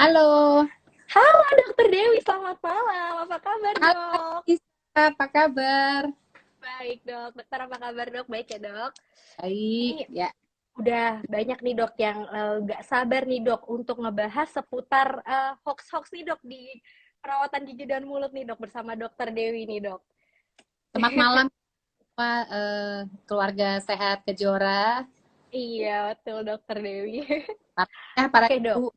Halo, Halo Dokter Dewi, selamat malam. Apa kabar halo dok? Lisa, apa kabar? Baik dok, dokter apa kabar dok? Baik ya dok? Baik, Ini ya. udah banyak nih dok yang nggak sabar nih dok untuk ngebahas seputar hoax-hoax nih dok di perawatan gigi dan mulut nih dok bersama Dokter Dewi nih dok. Selamat malam semua, keluarga sehat Kejora. Iya betul Dokter Dewi. Para Oke ibu. dok.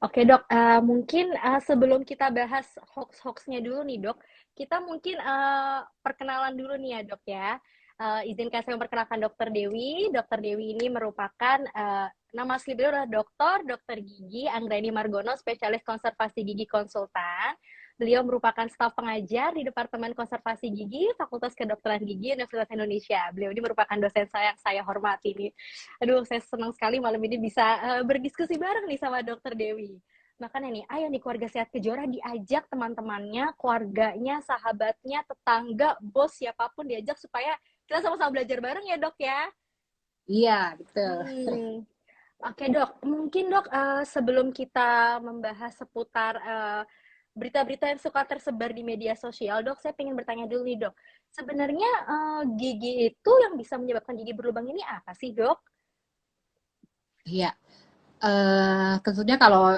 Oke dok, mungkin sebelum kita bahas hoax-hoaxnya dulu nih dok, kita mungkin perkenalan dulu nih ya dok ya. Izinkan saya memperkenalkan Dokter Dewi. Dokter Dewi ini merupakan nama asli beliau adalah Dokter Gigi Anggreni Margono, spesialis konservasi gigi konsultan. Beliau merupakan staf pengajar di Departemen Konservasi Gigi Fakultas Kedokteran Gigi Universitas Indonesia. Beliau ini merupakan dosen saya yang saya hormati nih. Aduh, saya senang sekali malam ini bisa berdiskusi bareng nih sama Dokter Dewi. Makanya nih, ayo nih keluarga sehat Kejora diajak teman-temannya, keluarganya, sahabatnya, tetangga, bos, siapapun diajak supaya kita sama-sama belajar bareng ya dok ya. Iya, betul. Hmm. Oke dok, mungkin dok sebelum kita membahas seputar berita-berita yang suka tersebar di media sosial, dok, saya ingin bertanya dulu nih dok. Sebenarnya gigi itu yang bisa menyebabkan gigi berlubang ini apa sih dok? Iya. Tentunya kalau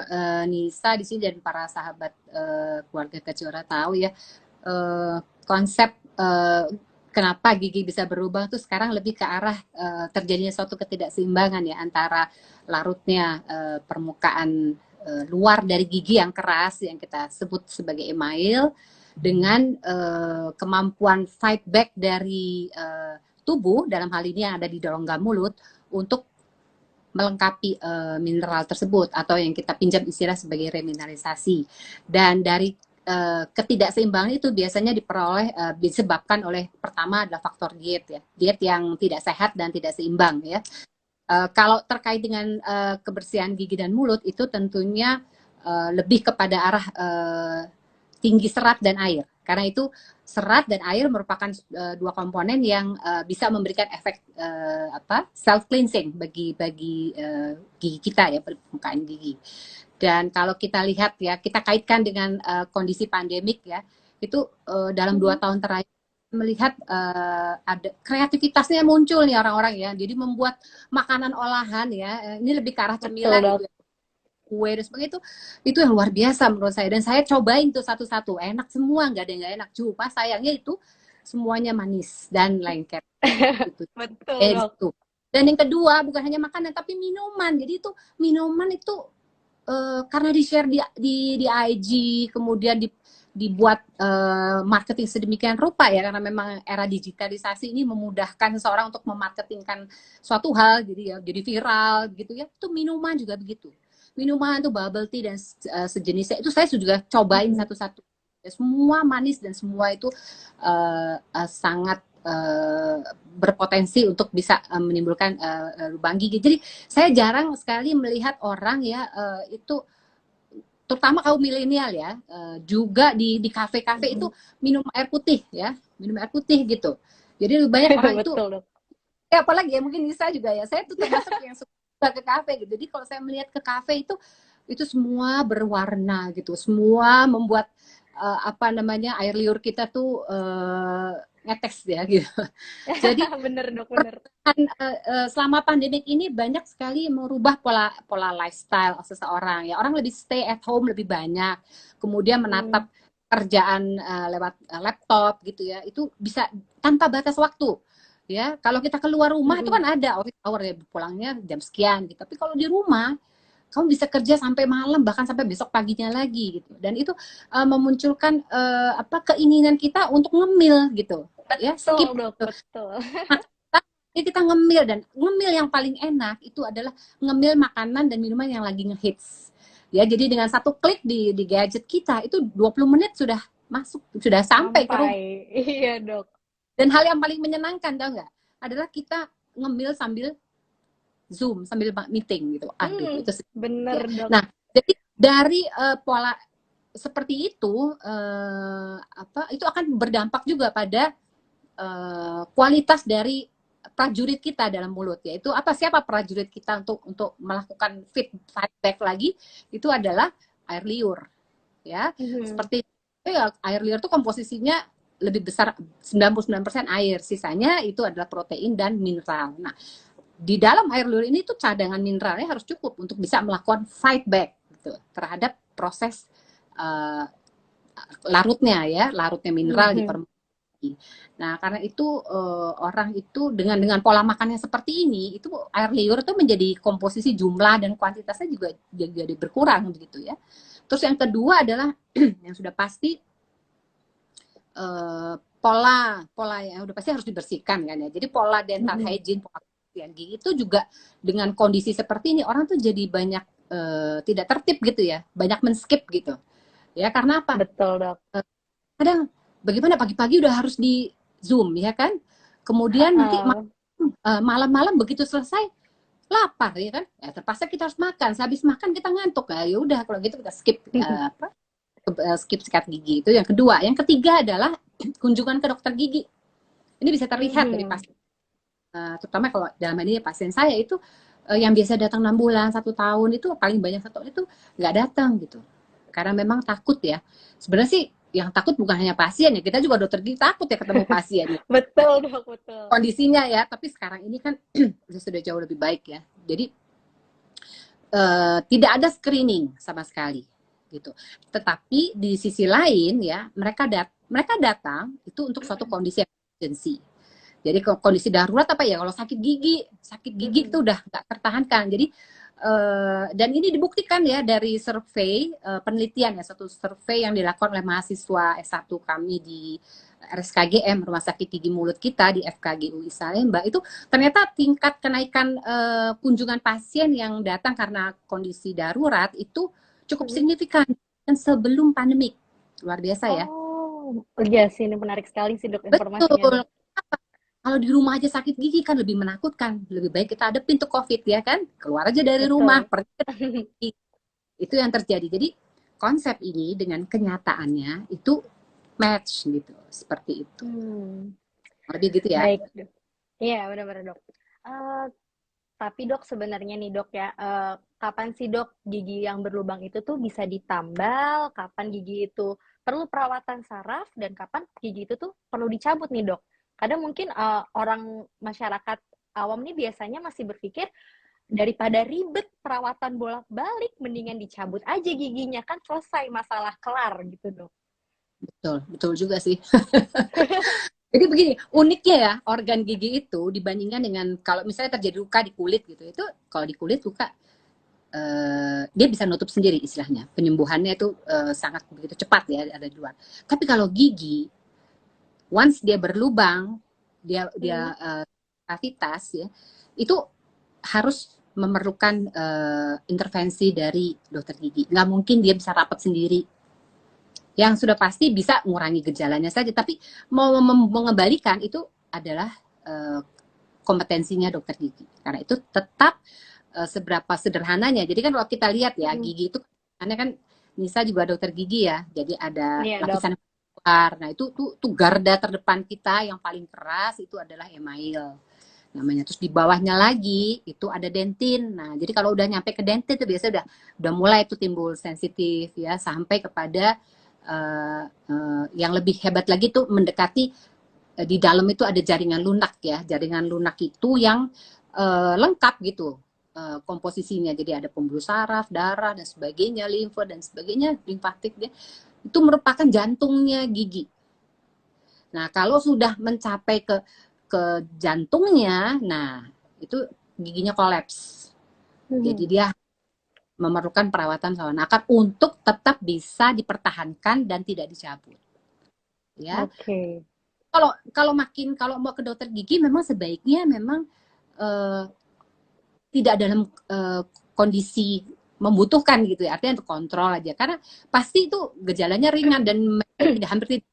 Nisa di sini dan para sahabat keluarga Kejora tahu ya, eh, konsep kenapa gigi bisa berubah tuh sekarang lebih ke arah terjadinya suatu ketidakseimbangan ya antara larutnya permukaan luar dari gigi yang keras yang kita sebut sebagai email dengan kemampuan fight back dari tubuh dalam hal ini yang ada di rongga mulut untuk melengkapi mineral tersebut atau yang kita pinjam istilah sebagai remineralisasi. Dan dari ketidakseimbangan itu biasanya diperoleh disebabkan oleh pertama adalah faktor diet ya, diet yang tidak sehat dan tidak seimbang ya. Kalau terkait dengan kebersihan gigi dan mulut itu tentunya lebih kepada arah tinggi serat dan air. Karena itu serat dan air merupakan dua komponen yang bisa memberikan efek self cleansing bagi gigi kita ya, permukaan gigi. Dan kalau kita lihat ya, kita kaitkan dengan kondisi pandemik ya, itu dalam 2 tahun terakhir melihat ada kreativitasnya muncul nih orang-orang ya. Jadi membuat makanan olahan ya, ini lebih ke arah Betul cemilan dok. gitu ya, kue dan sebagainya itu yang luar biasa menurut saya, dan saya cobain tuh satu-satu, enak semua, nggak ada yang nggak enak, cuma sayangnya itu semuanya manis dan lengket gitu. Betul dok. Itu. Dan yang kedua bukan hanya makanan tapi minuman, jadi itu minuman itu karena di share di IG, kemudian dibuat marketing sedemikian rupa ya, karena memang era digitalisasi ini memudahkan seseorang untuk memarketingkan suatu hal, jadi ya jadi viral gitu ya. Itu minuman juga begitu, minuman tuh bubble tea dan sejenisnya itu saya juga cobain satu-satu. Ya, semua manis dan semua itu sangat berpotensi untuk bisa menimbulkan lubang gigi. Jadi saya jarang sekali melihat orang ya itu, terutama kaum milenial ya, juga di kafe-kafe itu minum air putih ya, minum air putih gitu. Jadi lebih banyak orang itu, Betul dok. ya apalagi ya mungkin Nisa juga ya, saya tuh termasuk yang suka ke kafe gitu. Jadi kalau saya melihat ke kafe itu semua berwarna gitu, semua membuat apa namanya, air liur kita tuh ngetes ya gitu. Jadi Bener dok, bener. selama pandemik ini banyak sekali merubah pola pola lifestyle seseorang ya, orang lebih stay at home lebih banyak, kemudian Hmm. menatap kerjaan lewat laptop gitu ya, itu bisa tanpa batas waktu ya. Kalau kita keluar rumah itu kan ada office hour ya, pulangnya jam sekian gitu, tapi kalau di rumah kamu bisa kerja sampai malam bahkan sampai besok paginya lagi gitu, dan itu memunculkan apa, keinginan kita untuk ngemil gitu ya, Betul skip dok, gitu. betul. Jadi kita ngemil, dan ngemil yang paling enak itu adalah ngemil makanan dan minuman yang lagi ngehits. Ya, jadi dengan satu klik di gadget kita itu 20 menit sudah masuk, sudah sampai ke rumah. Sampai. Iya dok. Dan hal yang paling menyenangkan tau nggak? Adalah kita ngemil sambil Zoom, sambil meeting gitu. Aduh, Hmm, itu sih bener ya. dok. Nah, jadi dari pola seperti itu apa itu akan berdampak juga pada kualitas dari prajurit kita dalam mulut, yaitu apa, siapa prajurit kita untuk melakukan fight back lagi, itu adalah air liur, ya. Seperti ya, air liur itu komposisinya lebih besar 99% air, sisanya itu adalah protein dan mineral. Nah, di dalam air liur ini tuh cadangan mineralnya harus cukup untuk bisa melakukan fight back gitu terhadap proses larutnya mineral di permukaan. Nah, karena itu orang itu dengan pola makannya seperti ini, itu air liur itu menjadi komposisi jumlah dan kuantitasnya juga jadi berkurang begitu ya. Terus yang kedua adalah yang sudah pasti pola yang udah pasti harus dibersihkan kan ya. Jadi pola dental hygiene, pola kebersihan gigi itu juga dengan kondisi seperti ini orang tuh jadi banyak tidak tertib gitu ya, banyak men-skip gitu. Ya karena apa? Betul, Dok. Kadang bagaimana pagi-pagi udah harus di Zoom ya kan? Kemudian nanti malam-malam begitu selesai lapar ya kan? Ya terpaksa kita harus makan. Sehabis makan kita ngantuk. Ya udah kalau gitu kita skip skip sikat gigi. Itu yang kedua. Yang ketiga adalah kunjungan ke dokter gigi. Ini bisa terlihat dari pasien. Terutama kalau dalam ini pasien saya itu yang biasa datang 6 bulan, 1 tahun itu paling banyak 1 tahun itu nggak datang gitu. Karena memang takut ya. Sebenarnya sih yang takut bukan hanya pasien ya, kita juga dokter gigi takut ya ketemu pasien. Betul, Dok, betul. Kondisinya ya, tapi sekarang ini kan sudah jauh lebih baik ya. Jadi tidak ada screening sama sekali gitu. Tetapi di sisi lain ya, mereka datang itu untuk suatu kondisi emergency. Jadi kondisi darurat apa ya, kalau sakit gigi itu udah nggak tertahankan. Jadi dan ini dibuktikan ya dari survei penelitian ya, satu survei yang dilakukan oleh mahasiswa S1 kami di RSKGM, Rumah Sakit Gigi Mulut kita di FKG UI Salemba, itu ternyata tingkat kenaikan kunjungan pasien yang datang karena kondisi darurat itu cukup signifikan dan sebelum pandemik. Luar biasa ya. Oh, iya sih, ini menarik sekali sih Dok informasinya. Betul. Kalau di rumah aja sakit gigi kan lebih menakutkan. Lebih baik kita hadapin tuh COVID ya kan. Keluar aja dari rumah, pergi. Itu yang terjadi. Jadi konsep ini dengan kenyataannya itu match gitu. Seperti itu. Lebih gitu ya. Baik, Dok. Iya, benar-benar Dok. Tapi Dok sebenarnya nih Dok ya, kapan sih Dok gigi yang berlubang itu tuh bisa ditambal, kapan gigi itu perlu perawatan saraf, dan kapan gigi itu tuh perlu dicabut nih Dok. Kadang mungkin orang masyarakat awam nih biasanya masih berpikir daripada ribet perawatan bolak-balik, mendingan dicabut aja giginya, kan selesai masalah, kelar gitu Dok. Betul juga sih. Jadi begini, uniknya ya organ gigi itu dibandingkan dengan kalau misalnya terjadi luka di kulit gitu, itu kalau di kulit luka dia bisa nutup sendiri istilahnya, penyembuhannya itu sangat begitu cepat ya ada di luar. Tapi kalau gigi once dia berlubang, dia kavitas ya, itu harus memerlukan intervensi dari dokter gigi. Nggak mungkin dia bisa rapat sendiri. Yang sudah pasti bisa mengurangi gejalanya saja, tapi mau mengembalikan itu adalah kompetensinya dokter gigi. Karena itu tetap seberapa sederhananya. Jadi kan kalau kita lihat ya gigi itu, karena kan Nisa juga dokter gigi ya, jadi ada lapisan luar. Nah itu tuh garda terdepan kita yang paling keras itu adalah email namanya. Terus di bawahnya lagi itu ada dentin. Nah jadi kalau udah nyampe ke dentin itu biasanya udah mulai itu timbul sensitif ya, sampai kepada yang lebih hebat lagi tuh mendekati di dalam itu ada jaringan lunak ya. Jaringan lunak itu yang lengkap gitu komposisinya. Jadi ada pembuluh saraf, darah dan sebagainya, limfa dan sebagainya, limfatik ya. Itu merupakan jantungnya gigi. Nah, kalau sudah mencapai ke jantungnya, nah itu giginya kolaps. Jadi dia memerlukan perawatan saluran akar untuk tetap bisa dipertahankan dan tidak dicabut. Ya. Oke. Kalau mau ke dokter gigi memang sebaiknya memang tidak dalam kondisi membutuhkan gitu ya, artinya untuk kontrol aja, karena pasti itu gejalanya ringan dan hampir tidak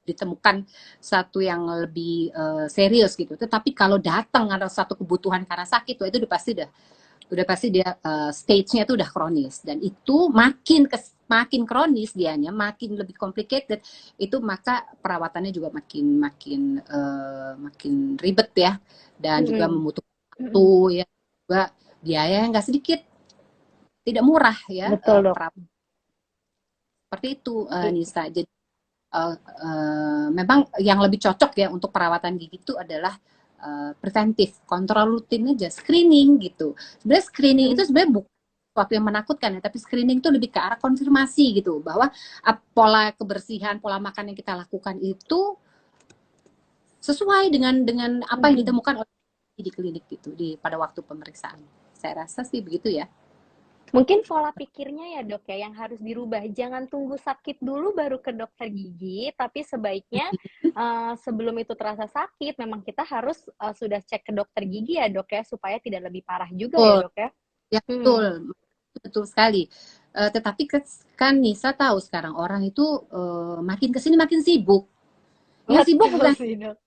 ditemukan satu yang lebih serius gitu. Tetapi kalau datang ada satu kebutuhan karena sakit, itu udah pasti dia stage-nya itu udah kronis, dan itu makin makin kronis dianya, makin lebih complicated, itu maka perawatannya juga makin ribet ya, dan juga Mm-mm. membutuhkan waktu Mm-mm. ya, juga biaya yang nggak sedikit, tidak murah ya, Betul, Dok. perawatan seperti itu, I- Nisa. Jadi memang yang lebih cocok ya untuk perawatan gigi itu adalah preventif, kontrol rutin aja, screening gitu. Sebenarnya screening itu Mm-mm. sebenarnya bukan sesuatu yang menakutkan ya, tapi screening itu lebih ke arah konfirmasi gitu, bahwa pola kebersihan, pola makan yang kita lakukan itu sesuai dengan apa yang Mm-mm. ditemukan oleh di klinik gitu pada waktu pemeriksaan. Saya rasa sih begitu ya. Mungkin pola pikirnya ya dok ya yang harus dirubah. Jangan tunggu sakit dulu baru ke dokter gigi, tapi sebaiknya sebelum itu terasa sakit, memang kita harus sudah cek ke dokter gigi ya dok ya, supaya tidak lebih parah juga ya Betul, dok ya. ya Hmm. betul, betul sekali. Tetapi kan Nisa tahu sekarang orang itu makin kesini makin sibuk. Yang sibuk Betul bukan sih dok.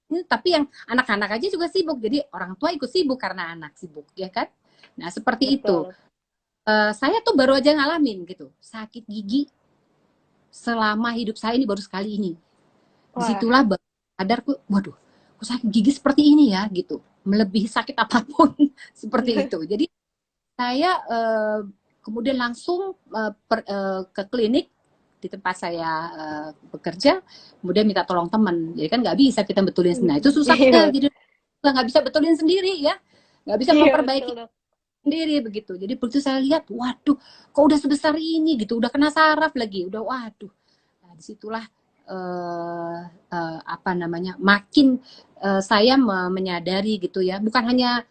ini, tapi yang anak-anak aja juga sibuk. Jadi orang tua ikut sibuk karena anak sibuk, ya kan? Nah seperti itu. Betul. Saya tuh baru aja ngalamin gitu, sakit gigi selama hidup saya ini baru sekali ini. Wah. Disitulah baru sadar, waduh, kok sakit gigi seperti ini ya gitu, melebihi sakit apapun seperti itu. Jadi saya kemudian langsung ke klinik di tempat saya bekerja, kemudian minta tolong teman. Jadi kan nggak bisa kita betulin sendiri. Nah itu susahnya, Iya, jadi nggak bisa betulin sendiri ya, nggak bisa iya memperbaiki betul dok. sendiri begitu. Jadi begitu saya lihat, waduh, kok udah sebesar ini gitu, udah kena saraf lagi, udah waduh. Nah disitulah apa namanya, makin saya menyadari gitu ya, bukan hanya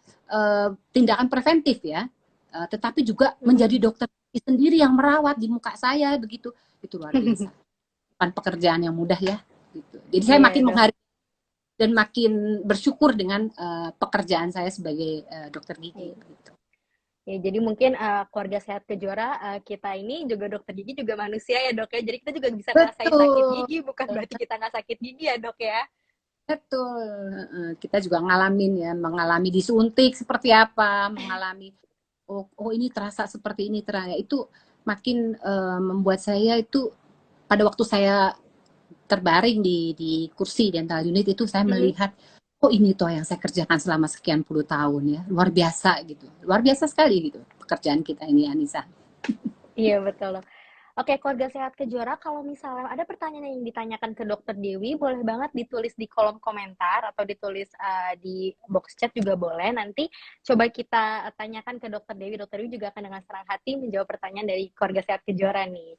tindakan preventif ya, tetapi juga Mm-mm. menjadi dokter sendiri yang merawat di muka saya begitu, itu luar biasa. Bukan pekerjaan yang mudah ya. Gitu. Jadi saya Iya makin dok. menghargai dan makin bersyukur dengan pekerjaan saya sebagai dokter gigi. Iya. Gitu. Ya, jadi mungkin keluarga sehat kejora kita ini juga dokter gigi juga manusia ya dok ya. Jadi kita juga bisa ngerasain sakit Betul, gigi, bukan berarti kita nggak sakit gigi ya dok ya. betul. Kita juga ngalamin ya, mengalami disuntik seperti apa, mengalami oh ini terasa seperti ini terasa itu makin membuat saya itu pada waktu saya terbaring di kursi dental unit itu saya Mhm. melihat oh ini toh yang saya kerjakan selama sekian puluh tahun ya luar biasa gitu luar biasa sekali gitu pekerjaan kita ini Anissa. Iya betul loh. Oke, keluarga sehat kejora, kalau misalnya ada pertanyaan yang ditanyakan ke dokter Dewi, boleh banget ditulis di kolom komentar atau ditulis di box chat juga boleh. Nanti coba kita tanyakan ke dokter Dewi. Dokter Dewi juga akan dengan senang hati menjawab pertanyaan dari keluarga sehat kejora nih.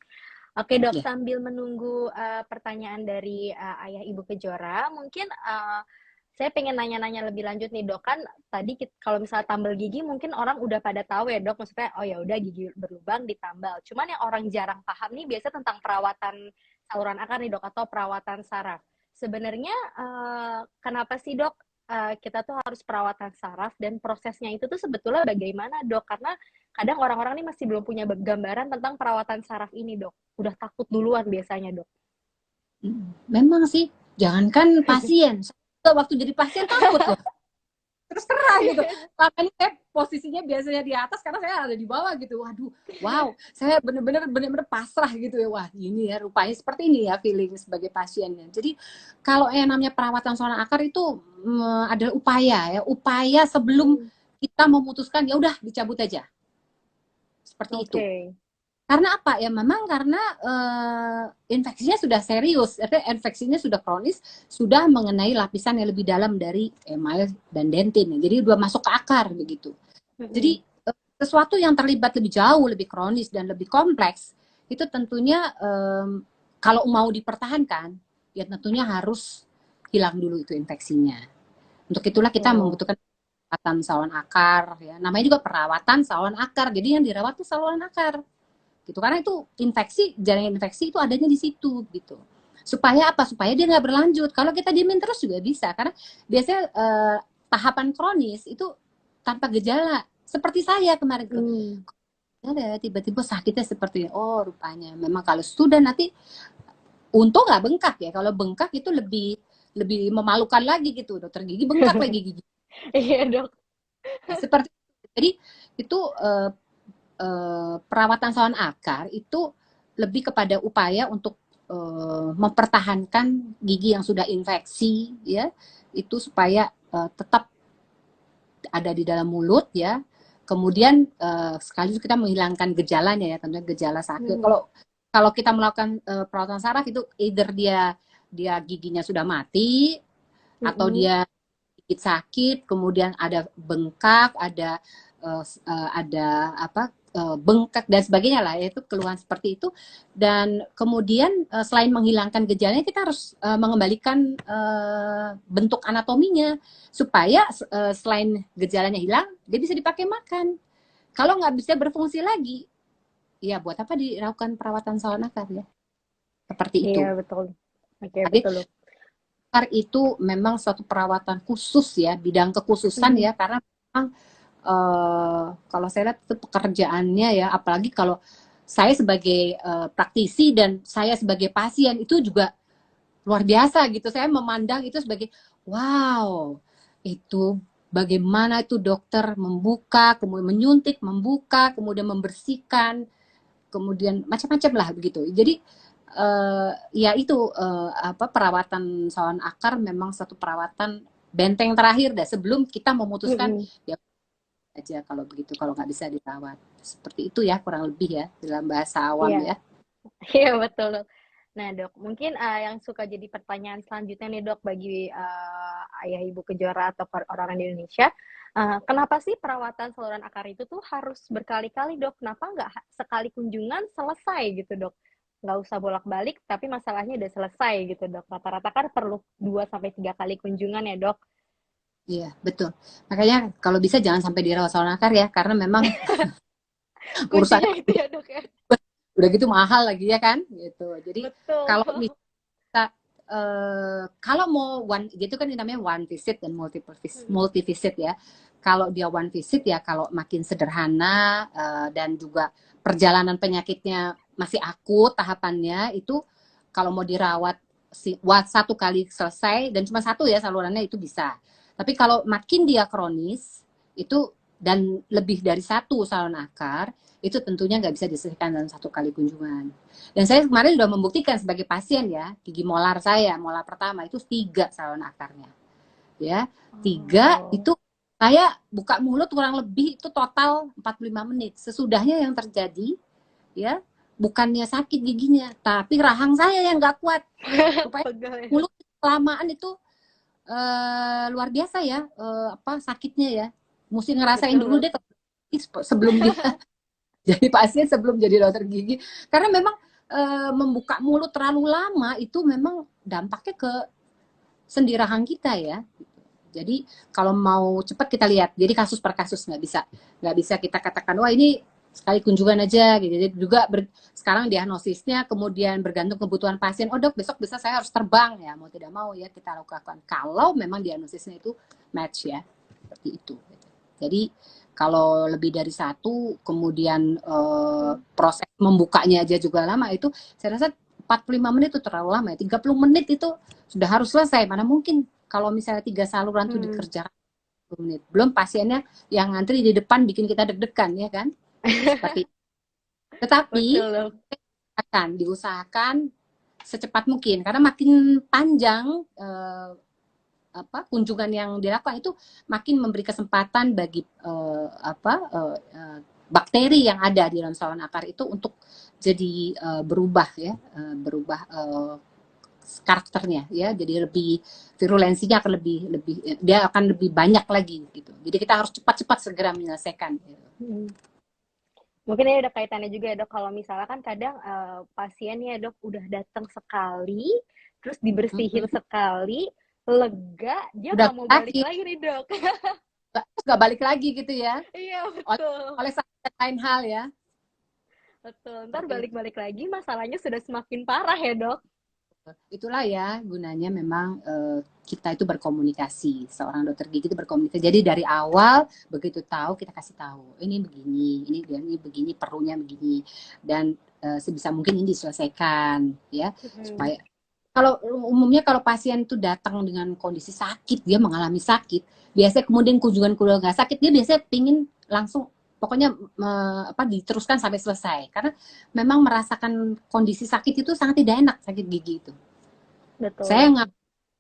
Oke dok, Ya. sambil menunggu pertanyaan dari ayah ibu kejora, mungkin saya pengen nanya-nanya lebih lanjut nih dok, kan tadi kalau misalnya tambal gigi mungkin orang udah pada tahu ya dok, maksudnya oh ya udah gigi berlubang ditambal. Cuman yang orang jarang paham nih biasa tentang perawatan saluran akar nih dok, atau perawatan saraf. Sebenarnya kenapa sih dok kita tuh harus perawatan saraf, dan prosesnya itu tuh sebetulnya bagaimana dok? Karena kadang orang-orang nih masih belum punya gambaran tentang perawatan saraf ini dok. Udah takut duluan biasanya dok. Memang sih jangankan pasien waktu jadi pasien takut loh terus terang gitu. Selama ini saya posisinya biasanya di atas karena saya ada di bawah gitu. Waduh, wow, saya bener-bener pasrah gitu ya. Wah, ini ya rupanya seperti ini ya feeling sebagai pasiennya. Jadi kalau yang namanya perawatan saluran akar itu adalah upaya sebelum Hmm. kita memutuskan ya udah dicabut aja. Seperti itu. Oke. Karena apa ya? Memang karena infeksinya sudah serius, infeksinya sudah kronis, sudah mengenai lapisan yang lebih dalam dari email dan dentin. Jadi sudah masuk ke akar begitu. Mm-mm. Jadi sesuatu yang terlibat lebih jauh, lebih kronis dan lebih kompleks, itu tentunya kalau mau dipertahankan, ya tentunya harus hilang dulu itu infeksinya. Untuk itulah kita Oh. membutuhkan perawatan saluran akar, ya. Namanya juga perawatan saluran akar. Jadi yang dirawat itu saluran akar gitu karena itu infeksi jaringan infeksi itu adanya di situ gitu supaya apa supaya dia nggak berlanjut kalau kita diemin terus juga bisa karena biasanya tahapan kronis itu tanpa gejala seperti saya kemarin tuh Hmm. ada tiba-tiba sakitnya seperti oh rupanya memang kalau sudah nanti untung nggak bengkak ya kalau bengkak itu lebih lebih memalukan lagi gitu dokter gigi bengkak lagi gigi Iya dok. nah, seperti jadi itu perawatan saluran akar itu lebih kepada upaya untuk mempertahankan gigi yang sudah infeksi, ya, itu supaya tetap ada di dalam mulut, ya. Kemudian sekaligus kita menghilangkan gejalanya, ya, tentunya gejala sakit. Kalau kita melakukan perawatan saraf itu either dia giginya sudah mati atau dia sedikit sakit, kemudian ada bengkak, ada apa bengkak dan sebagainya lah, yaitu keluhan seperti itu. Dan kemudian selain menghilangkan gejalanya, kita harus mengembalikan bentuk anatominya supaya selain gejalanya hilang, dia bisa dipakai makan. Kalau nggak bisa berfungsi lagi, ya buat apa dilakukan perawatan saluran akar, ya? Seperti itu. Iya, betul. Oke, Jadi betul. akar itu memang suatu perawatan khusus, ya, bidang kekhususan, ya, karena memang kalau saya lihat itu pekerjaannya, ya, apalagi kalau saya sebagai praktisi dan saya sebagai pasien itu juga luar biasa gitu. Saya memandang itu sebagai wow, itu bagaimana itu dokter membuka, kemudian menyuntik, membuka, kemudian membersihkan, kemudian macam-macam lah begitu. Jadi ya itu perawatan saluran akar memang satu perawatan benteng terakhir dah sebelum kita memutuskan ya aja kalau begitu, kalau nggak bisa dirawat. Seperti itu, ya, kurang lebih, ya, dalam bahasa awam, Iya, ya. iya betul. Nah, Dok, mungkin yang suka jadi pertanyaan selanjutnya nih, Dok, bagi ayah ibu kejora atau orang di Indonesia, kenapa sih perawatan saluran akar itu tuh harus berkali-kali, Dok? Kenapa nggak sekali kunjungan selesai gitu, Dok? Nggak usah bolak-balik, tapi masalahnya udah selesai gitu, Dok. Rata-rata kan perlu 2 sampai 3 kali kunjungan ya, Dok. Iya, betul. Makanya kalau bisa jangan sampai dirawat saluran akar, ya, karena memang Kuncinya urusannya itu ya, Dok, ya. udah gitu mahal lagi, ya kan, gitu. Jadi Betul. kalau kita kalau mau gitu kan namanya one visit dan multi visit, ya. Kalau dia one visit, ya, kalau makin sederhana dan juga perjalanan penyakitnya masih akut tahapannya, itu kalau mau dirawat satu kali selesai dan cuma satu, ya, salurannya, itu bisa. Tapi kalau makin dia kronis itu dan lebih dari satu saluran akar, itu tentunya nggak bisa diselesaikan dalam satu kali kunjungan. Dan saya kemarin sudah membuktikan sebagai pasien, ya, gigi molar saya, molar pertama itu 3 saluran akarnya, ya, 3 itu saya buka mulut kurang lebih itu total 45 menit. Sesudahnya yang terjadi, ya, bukannya sakit giginya, tapi rahang saya yang nggak kuat. Supaya mulut kelamaan itu luar biasa, ya, sakitnya, ya. Mesti ngerasain dulu deh sebelum dia jadi pasien, sebelum jadi dokter gigi. Karena memang membuka mulut terlalu lama itu memang dampaknya ke sendi rahang kita, ya. Jadi kalau mau cepat kita lihat, jadi kasus per kasus, nggak bisa kita katakan wah ini sekali kunjungan aja gitu. Jadi juga sekarang diagnosisnya kemudian bergantung kebutuhan pasien. Oh, Dok, besok bisa saya harus terbang, ya, mau tidak mau, ya, kita lakukan kalau memang diagnosisnya itu match, ya, seperti itu. Jadi kalau lebih dari satu, kemudian proses membukanya aja juga lama, itu saya rasa 45 menit itu terlalu lama, ya. 30 menit itu sudah harus selesai. Mana mungkin kalau misalnya 3 saluran itu dikerjakan 10 menit. Belum pasiennya yang ngantri di depan bikin kita deg-degan, ya kan? Seperti tetapi akan diusahakan secepat mungkin karena makin panjang kunjungan yang dilakukan itu makin memberi kesempatan bagi bakteri yang ada di dalam saluran akar itu untuk jadi berubah, ya, berubah karakternya, ya, jadi lebih virulensinya akan lebih dia akan lebih banyak lagi gitu. Jadi kita harus cepat-cepat segera menyelesaikan. Gitu. Mungkin ini udah kaitannya juga, ya, Dok, kalau misalnya kan kadang pasiennya, Dok, udah datang sekali, terus dibersihin sekali, lega, dia nggak mau balik lagi nih, Dok. Nggak balik lagi gitu, ya. Iya, betul. Oleh lain hal, ya. Betul, ntar balik-balik lagi masalahnya sudah semakin parah, ya, Dok. Itulah, ya, gunanya memang kita itu berkomunikasi, seorang dokter gigi itu berkomunikasi. Jadi dari awal begitu tahu kita kasih tahu, ini begini, ini begini, perlunya begini, dan sebisa mungkin ini diselesaikan, ya, supaya kalau umumnya kalau pasien itu datang dengan kondisi sakit, dia mengalami sakit, biasanya kemudian kunjungan nggak sakit, dia biasanya pingin langsung pokoknya diteruskan sampai selesai karena memang merasakan kondisi sakit itu sangat tidak enak, sakit gigi itu. Saya Betul. nggak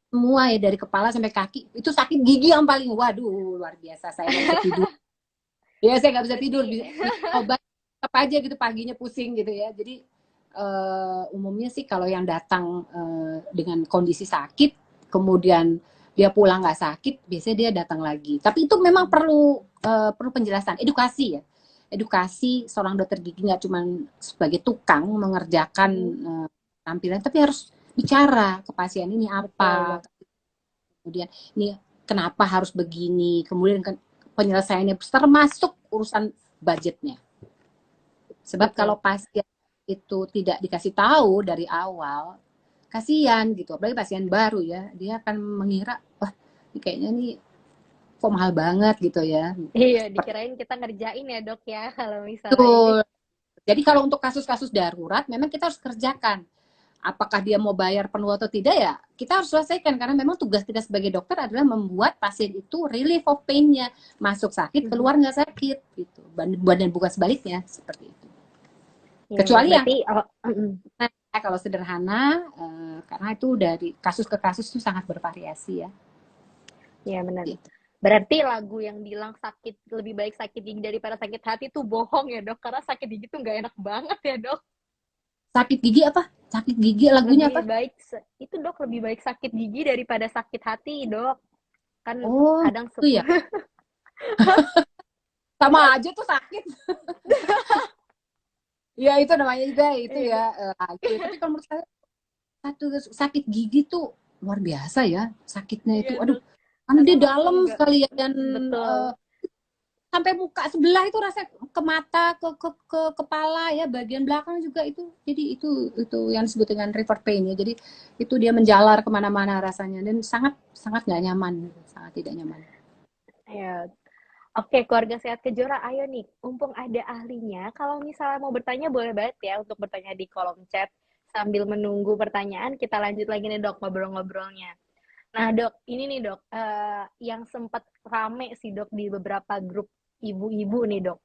semua ya dari kepala sampai kaki itu sakit gigi yang paling waduh luar biasa, saya nggak bisa tidur ya, saya nggak bisa tidur, Berarti obat apa aja gitu paginya pusing gitu ya. Jadi umumnya sih kalau yang datang dengan kondisi sakit kemudian dia pulang nggak sakit, biasanya dia datang lagi. Tapi itu memang perlu penjelasan, edukasi ya, edukasi seorang dokter gigi nggak cuma sebagai tukang mengerjakan tampilan, tapi harus bicara ke pasien ini betul, apa, Dok. kemudian ini kenapa harus begini, kemudian penyelesaiannya termasuk urusan budgetnya. Sebab Betul. kalau pasien itu tidak dikasih tahu dari awal, kasihan gitu. Apalagi pasien baru ya, dia akan mengira, wah ini kayaknya nih kok mahal banget gitu ya. Iya, Seperti dikirain kita ngerjain ya, Dok ya, kalau misalnya itu. ini. Jadi kalau untuk kasus-kasus darurat, memang kita harus kerjakan. Apakah dia mau bayar penuh atau tidak ya, kita harus selesaikan. Karena memang tugas kita sebagai dokter adalah membuat pasien itu relief of pain-nya. Masuk sakit, keluar nggak sakit. Gitu. Dan bukan sebaliknya, seperti itu. Iya, iya. Kecuali yang Berarti, oh, kalau sederhana, karena itu dari kasus ke kasus itu sangat bervariasi ya. iya benar. Gitu. Berarti lagu yang bilang sakit lebih baik sakit gigi daripada sakit hati itu bohong ya, Dok? Karena sakit gigi tuh nggak enak banget ya, Dok. Sakit gigi apa? Sakit gigi lagunya Lebih apa? baik itu, Dok, lebih baik sakit gigi daripada sakit hati, Dok. Kan Oh, kadang itu ya. Sama aja tuh sakit. Ya itu namanya juga itu iya, ya Dok. lagu. Tapi kalau menurut saya satu sakit gigi tuh luar biasa ya sakitnya itu. Iya, Aduh, Dok. karena Karena dia langsung dalam nggak sekali ya dan betul. sampai muka sebelah itu rasa ke mata ke kepala ya bagian belakang juga itu. Jadi itu yang disebut dengan river pain ya. Jadi itu dia menjalar kemana-mana rasanya dan sangat sangat nggak nyaman, sangat tidak nyaman. Ya. Oke, keluarga sehat Kejora, ayo nih, mumpung ada ahlinya, kalau misalnya mau bertanya boleh banget ya untuk bertanya di kolom chat. Sambil menunggu pertanyaan, kita lanjut lagi nih dok ngobrol-ngobrolnya. Nah dok, ini nih dok, yang sempat rame sih dok di beberapa grup ibu-ibu nih dok.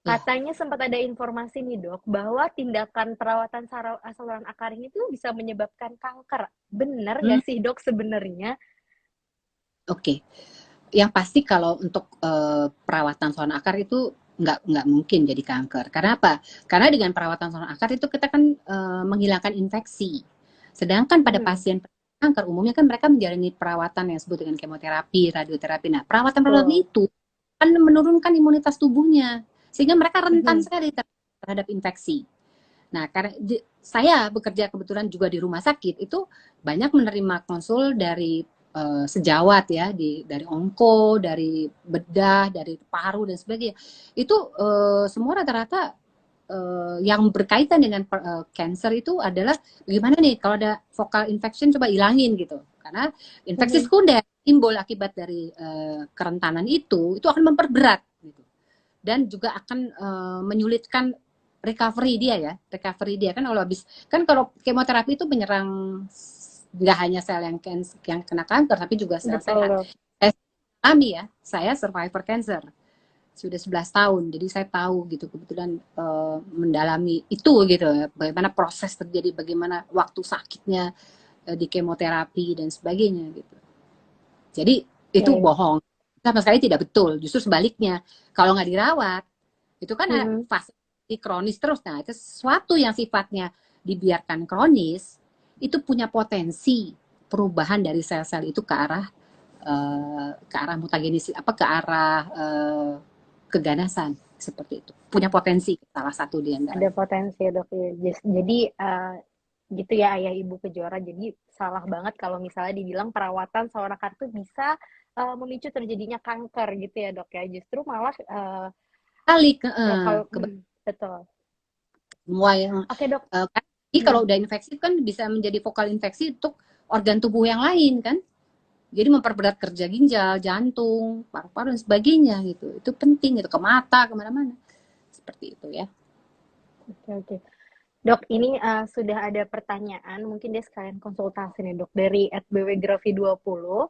Ya. Katanya sempat ada informasi nih dok, bahwa tindakan perawatan saluran akar ini tuh bisa menyebabkan kanker. Bener Hmm, nggak sih dok sebenarnya? oke. Yang pasti kalau untuk perawatan saluran akar itu nggak mungkin jadi kanker. Karena apa? Karena dengan perawatan saluran akar itu kita kan menghilangkan infeksi. Sedangkan pada Hmm, pasien kanker umumnya kan mereka menjalani perawatan yang disebut dengan kemoterapi, radioterapi. Nah, perawatan-perawatan betul. itu kan menurunkan imunitas tubuhnya sehingga mereka rentan Mhm, sekali terhadap infeksi. Nah, karena saya bekerja kebetulan juga di rumah sakit, itu banyak menerima konsul dari sejawat ya, dari onko, dari bedah, dari paru dan sebagainya. Itu semua rata-rata yang berkaitan dengan cancer itu adalah bagaimana nih kalau ada focal infection coba hilangin gitu. Karena infeksi mhm. sekunder timbul akibat dari kerentanan itu akan memperberat gitu dan juga akan menyulitkan recovery dia kan kalau habis kan kalau kemoterapi itu menyerang nggak hanya sel yang kena kanker tapi juga sel Betul, sehat. Dok. Saya alami ya, saya survivor cancer sudah 11 tahun jadi saya tahu gitu kebetulan mendalami itu gitu ya, bagaimana proses terjadi, bagaimana waktu sakitnya di kemoterapi dan sebagainya gitu. Jadi Iya, itu iya. bohong, sama sekali tidak betul, justru sebaliknya kalau nggak dirawat itu kan Mhm. fase kronis terus. Nah, itu sesuatu yang sifatnya dibiarkan kronis, itu punya potensi perubahan dari sel-sel itu ke arah mutagenesis apa ke arah keganasan seperti itu. Punya potensi salah satu di Ada antaranya. potensi ya, Dok, ya. Jadi, gitu ya Ayah Ibu Kejora, jadi salah banget kalau misalnya dibilang perawatan seorang kartu bisa, memicu terjadinya kanker gitu ya, Dok, ya. Justru malah, Kali ya kalau betul. semua yang Oke, Dok. kan, jadi kalau udah infeksi kan bisa menjadi vokal infeksi untuk organ tubuh yang lain kan. Jadi memperberat kerja ginjal, jantung, paru-paru dan sebagainya gitu. Itu penting gitu ke mata, kemana-mana. Seperti itu ya. Oke, oke. Dok, ini, sudah ada pertanyaan, mungkin dia sekalian konsultasi nih, Dok, dari @bwgrafi20.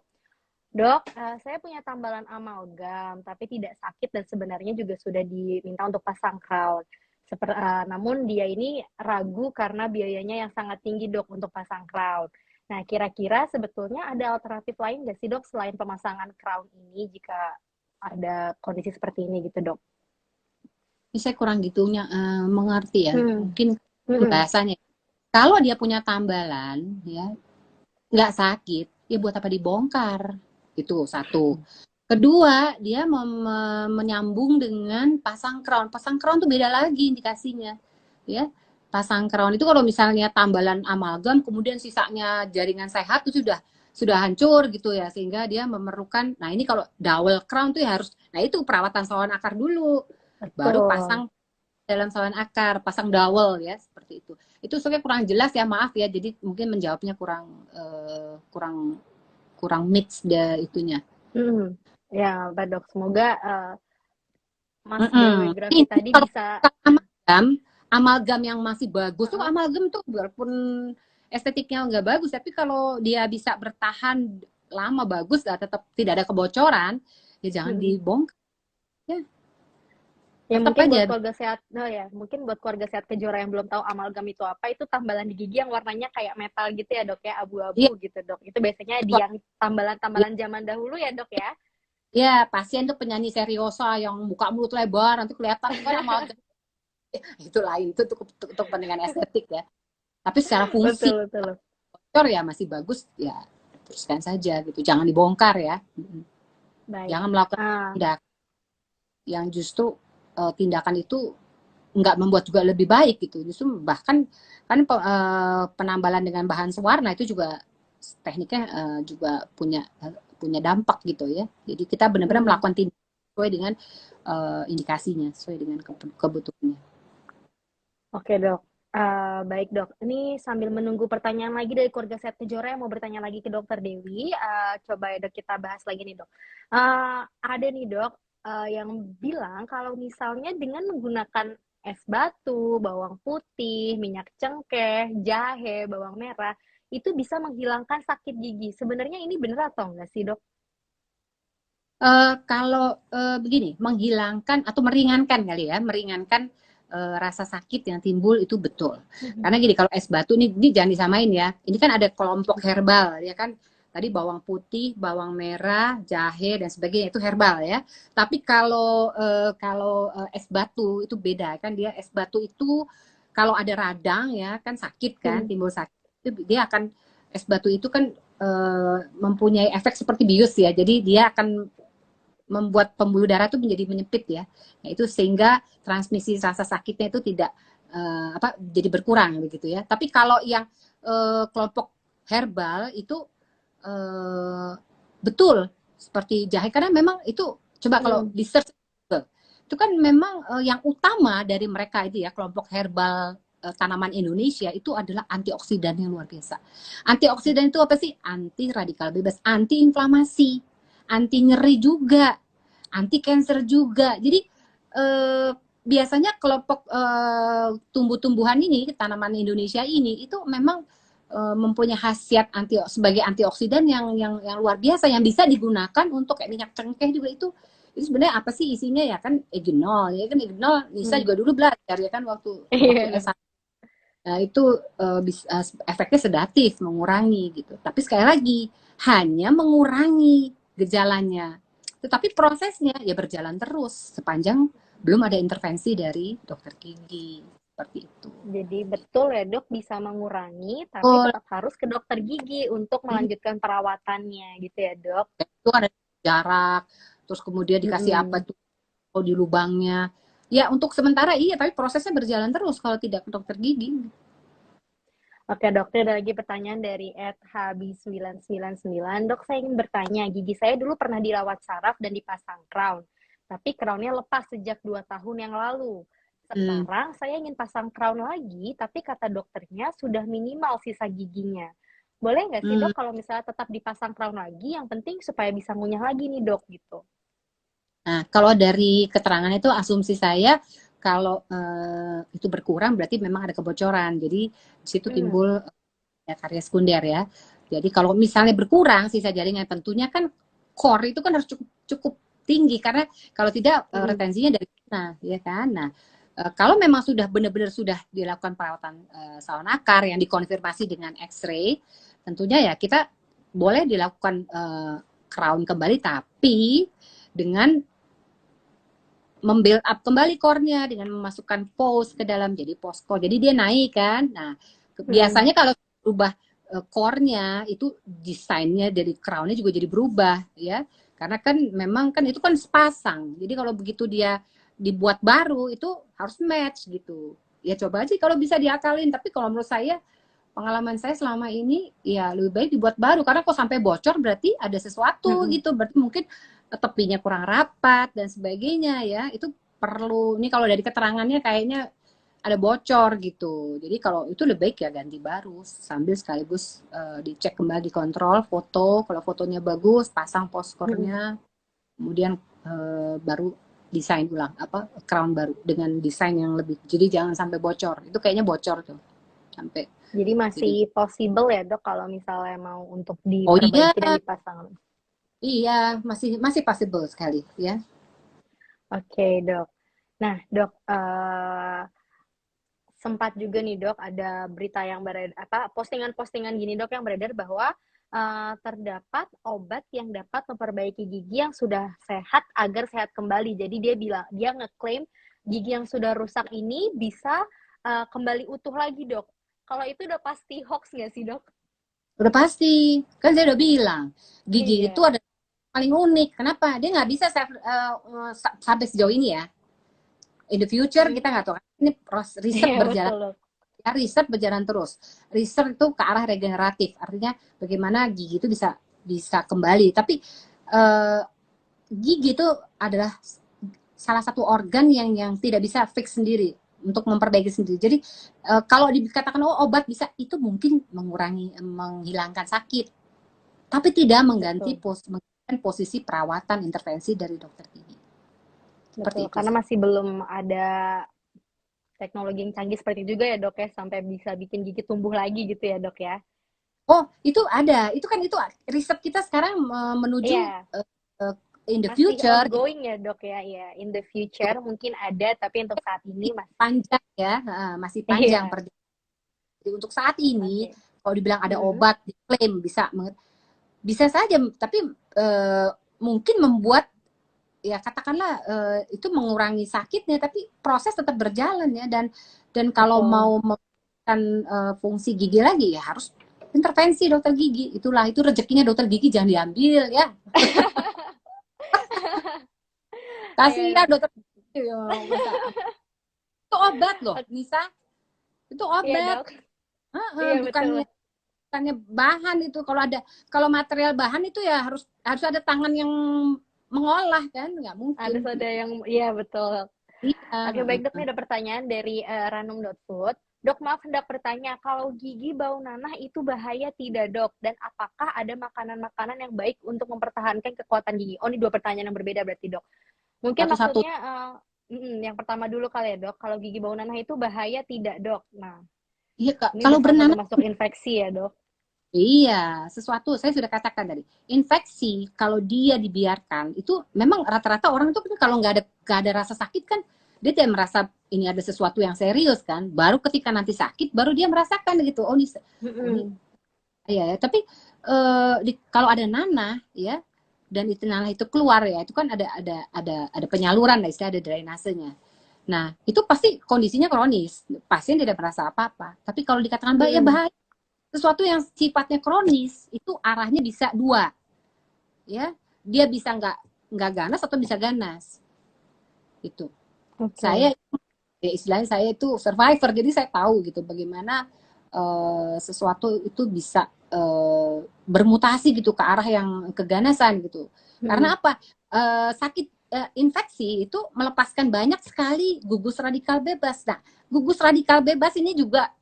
Dok, saya punya tambalan amalgam, tapi tidak sakit dan sebenarnya juga sudah diminta untuk pasang crown. Namun dia ini ragu karena biayanya yang sangat tinggi dok untuk pasang crown. Nah, kira-kira sebetulnya ada alternatif lain nggak sih dok selain pemasangan crown ini jika ada kondisi seperti ini gitu dok? Ini saya kurang gitunya mengerti ya. Hmm. Mungkin Hmm. bahasanya. Kalau dia punya tambalan, ya nggak sakit, ya buat apa dibongkar? Itu satu. Kedua, dia menyambung dengan pasang crown. Pasang crown tuh beda lagi indikasinya, ya. Pasang crown itu kalau misalnya tambalan amalgam, kemudian sisanya jaringan sehat itu sudah hancur gitu ya, sehingga dia memerlukan. Nah ini kalau double crown tuh ya harus, nah itu perawatan saluran akar dulu, baru Betul. pasang dalam saluran akar, pasang dowel ya seperti itu. Itu sebenarnya kurang jelas ya, maaf ya. Jadi mungkin menjawabnya kurang kurang mix deh itunya. Hmm. Ya, Pak Dok. Semoga Mas Mm-mm. Dewi Ini tadi kalau bisa. amalgam, amalgam yang masih bagus tuh Uh-uh. amalgam tuh walaupun estetiknya nggak bagus, tapi kalau dia bisa bertahan lama bagus, tetap tidak ada kebocoran, ya jangan Hmm. dibongkar ya, Ya tetap mungkin buat aja. keluarga sehat, oh ya, mungkin buat keluarga sehat Kejora yang belum tahu amalgam itu apa, itu tambalan di gigi yang warnanya kayak metal gitu ya dok ya, Iya, abu-abu gitu dok. Itu biasanya di yang tambalan-tambalan zaman dahulu ya dok ya. ya, pasien tuh penyanyi seriosa yang buka mulut lebar, nanti kelihatan itu kan amalgam. Itu lain, itu untuk kepentingan estetik ya. Tapi secara fungsi Betul betul. bocor ya masih bagus ya, teruskan saja gitu, jangan dibongkar ya. Baik. Jangan melakukan Ah, tindakan yang justru tindakan itu nggak membuat juga lebih baik gitu, justru bahkan kan penambalan dengan bahan sewarna itu juga tekniknya juga punya dampak gitu ya. Jadi kita benar-benar mm, melakukan tindakan sesuai dengan indikasinya, sesuai dengan kebutuhannya. oke dok. Baik dok. Ini sambil menunggu pertanyaan lagi dari keluarga sehat Kejora yang mau bertanya lagi ke dokter Dewi. Coba ya dok kita bahas lagi nih dok. Ada nih dok yang bilang kalau misalnya dengan menggunakan es batu, bawang putih, minyak cengkeh, jahe, bawang merah, itu bisa menghilangkan sakit gigi. Sebenarnya ini benar atau enggak sih dok? Kalau begini, menghilangkan atau meringankan kali ya, meringankan rasa sakit yang timbul itu betul. Karena gini, kalau es batu ini jangan disamain ya. Ini kan ada kelompok herbal ya kan. Tadi bawang putih, bawang merah, jahe dan sebagainya itu herbal ya. Tapi kalau es batu itu beda kan, dia es batu itu kalau ada radang ya kan sakit kan, timbul sakit. Itu dia akan es batu itu kan mempunyai efek seperti bius ya. Jadi dia akan membuat pembuluh darah itu menjadi menyempit ya. Nah, itu sehingga transmisi rasa sakitnya itu tidak jadi berkurang begitu ya. Tapi kalau yang kelompok herbal itu uh, betul seperti jahe karena memang itu coba kalau Hmm. di search itu kan memang yang utama dari mereka itu ya kelompok herbal tanaman Indonesia itu adalah antioksidan yang luar biasa. Antioksidan itu apa sih? Anti radikal bebas, anti inflamasi, anti nyeri juga, anti cancer juga. Jadi biasanya kelompok tumbuh-tumbuhan ini, tanaman Indonesia ini itu memang mempunyai khasiat sebagai antioksidan yang luar biasa yang bisa digunakan untuk kayak minyak cengkeh juga itu sebenarnya apa sih isinya ya kan eugenol ya kan eugenol Nisa Hmm. juga dulu belajar ya kan waktu waktu Iya. S1. Nah, itu efeknya sedatif, mengurangi gitu. Tapi sekali lagi, hanya mengurangi gejalanya. Tetapi prosesnya ya berjalan terus sepanjang belum ada intervensi dari dokter gigi. Seperti itu. Jadi betul ya dok bisa mengurangi, tapi Oh, tetap harus ke dokter gigi untuk melanjutkan perawatannya gitu ya dok. itu ada jarak, terus kemudian dikasih apa Mm-mm. tuh oh, di lubangnya. Ya untuk sementara iya, tapi prosesnya berjalan terus kalau tidak ke dokter gigi. Oke dokter, ada lagi pertanyaan dari @habi999. Dok, saya ingin bertanya, gigi saya dulu pernah dirawat saraf dan dipasang crown, tapi crownnya lepas sejak 2 tahun yang lalu. Hmm. Sekarang saya ingin pasang crown lagi, tapi kata dokternya sudah minimal sisa giginya. Boleh nggak sih Hmm. dok kalau misalnya tetap dipasang crown lagi, yang penting supaya bisa ngunyah lagi nih dok gitu. Nah, kalau dari keterangan itu asumsi saya kalau itu berkurang berarti memang ada kebocoran. Jadi di situ Hmm. timbul ya, karya sekunder ya. Jadi kalau misalnya berkurang sisa jaringan tentunya kan core itu kan harus cukup cukup tinggi, karena kalau tidak retensinya dari mana, ya kan. Nah, kalau memang sudah benar-benar sudah dilakukan perawatan saluran akar yang dikonfirmasi dengan X-ray, tentunya ya kita boleh dilakukan crown kembali, tapi dengan membuild up kembali core-nya dengan memasukkan pose ke dalam, jadi post core. Jadi dia naik kan. Nah, biasanya kalau berubah core-nya itu desainnya dari crown-nya juga jadi berubah ya. Karena kan memang kan itu kan sepasang. Jadi kalau begitu dia dibuat baru itu harus match gitu. Ya coba aja kalau bisa diakalin, tapi kalau menurut saya pengalaman saya selama ini ya lebih baik dibuat baru, karena kok sampai bocor berarti ada sesuatu gitu, berarti mungkin tepinya kurang rapat dan sebagainya ya. Itu perlu, ini kalau dari keterangannya kayaknya ada bocor gitu. Jadi kalau itu lebih baik ya ganti baru sambil sekaligus dicek kembali, dikontrol foto, kalau fotonya bagus pasang post-core-nya, kemudian baru desain ulang apa crown baru dengan desain yang lebih, jadi jangan sampai bocor. Itu kayaknya bocor tuh sampai. Jadi masih Jadi, possible ya dok kalau misalnya mau untuk oh iya, diperbaiki dan dipasang. iya masih masih possible sekali ya. Oke dok. Nah dok, sempat juga nih dok ada berita yang beredar, apa postingan-postingan gini dok yang beredar bahwa terdapat obat yang dapat memperbaiki gigi yang sudah sehat agar sehat kembali. Jadi dia ngeklaim gigi yang sudah rusak ini bisa kembali utuh lagi dok. Kalau itu udah pasti hoax nggak sih dok? Udah pasti, kan saya udah bilang gigi itu Iya. ada paling unik. Kenapa? Dia nggak bisa sampai sejauh ini ya. In the future kita nggak tahu. Ini riset Iya berjalan. betul dok. Ya, riset berjalan terus. Riset itu ke arah regeneratif, artinya bagaimana gigi itu bisa bisa kembali. Tapi eh, gigi itu adalah salah satu organ yang tidak bisa fix sendiri untuk memperbaiki sendiri. Jadi kalau dikatakan oh obat bisa, itu mungkin menghilangkan sakit, tapi tidak mengganti Betul. posisi perawatan intervensi dari dokter gigi. Seperti Betul. itu Karena sih. masih belum ada teknologi yang canggih seperti itu juga ya dok ya sampai bisa bikin gigi tumbuh lagi gitu ya dok ya. Oh, itu ada. Itu kan itu riset kita sekarang menuju Iya. uh, in the Masih future. ongoing ya dok ya, ya in the future mungkin ada tapi untuk saat ini masih. Panjang ya, masih panjang Iya. perjalanan. Jadi untuk saat ini, Oke. kalau dibilang ada obat diklaim bisa saja, tapi uh, mungkin membuat ya katakanlah itu mengurangi sakitnya, tapi proses tetap berjalan ya, dan kalau Betul. mau melakukan fungsi gigi lagi ya harus intervensi dokter gigi. Itulah itu rezekinya dokter gigi, jangan diambil ya. Kasih ya Iya. dokter gigi ya, masa itu obat loh, Nisa. Itu Iya obat. dok. Iya betul. Bukannya bahan itu. Kalau material bahan itu ya harus harus ada tangan yang mengolah kan, nggak mungkin. Harus ada yang, iya betul. Iya. Oke baik dok, ini ada pertanyaan dari Ranum.food. Dok maaf hendak bertanya, kalau gigi bau nanah itu bahaya tidak dok? Dan apakah ada makanan-makanan yang baik untuk mempertahankan kekuatan gigi? Oh ini dua pertanyaan yang berbeda berarti dok. Mungkin Satu-satu. maksudnya yang pertama dulu kali ya dok, kalau gigi bau nanah itu bahaya tidak dok? Nah, Iya, ini kalau udah sama bernanah. termasuk infeksi ya dok? Iya, sesuatu saya sudah katakan tadi. Infeksi kalau dia dibiarkan itu memang rata-rata orang itu kan kalau nggak ada rasa sakit kan dia tidak merasa ini ada sesuatu yang serius kan. Baru ketika nanti sakit baru dia merasakan gitu. Oh ini ya. Tapi kalau ada nanah ya, dan itu nanah itu keluar ya, itu kan ada penyaluran lah, istilah ada drainasenya. Nah itu pasti kondisinya kronis. Pasien tidak merasa apa-apa. Tapi kalau dikatakan bahaya, sesuatu yang sifatnya kronis itu arahnya bisa dua ya, dia bisa nggak ganas atau bisa ganas. Itu saya Oke. ya, istilahnya saya itu survivor, jadi saya tahu gitu bagaimana sesuatu itu bisa bermutasi gitu ke arah yang keganasan gitu. Karena apa, sakit infeksi itu melepaskan banyak sekali gugus radikal bebas. Nah gugus radikal bebas ini juga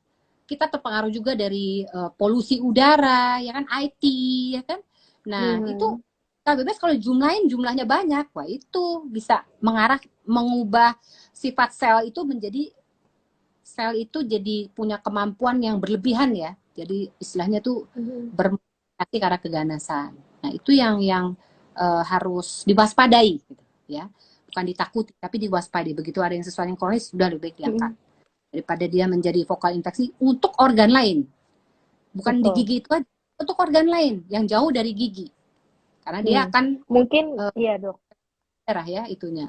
kita terpengaruh juga dari polusi udara, ya kan, IT, ya kan. Nah, itu bebas kalau jumlahnya banyak, wah itu bisa mengubah sifat sel itu menjadi sel itu jadi punya kemampuan yang berlebihan ya. Jadi istilahnya tuh bermutasi karena keganasan. Nah, itu yang harus diwaspadai, gitu, ya. Bukan ditakuti, tapi diwaspadai. Begitu ada yang sesuatu yang kronis, sudah lebih baik diangkat. Daripada dia menjadi vokal infeksi untuk organ lain. Bukan di Betul. gigi itu aja, untuk organ lain yang jauh dari gigi. Karena dia akan Mungkin iya dok. darah ya itunya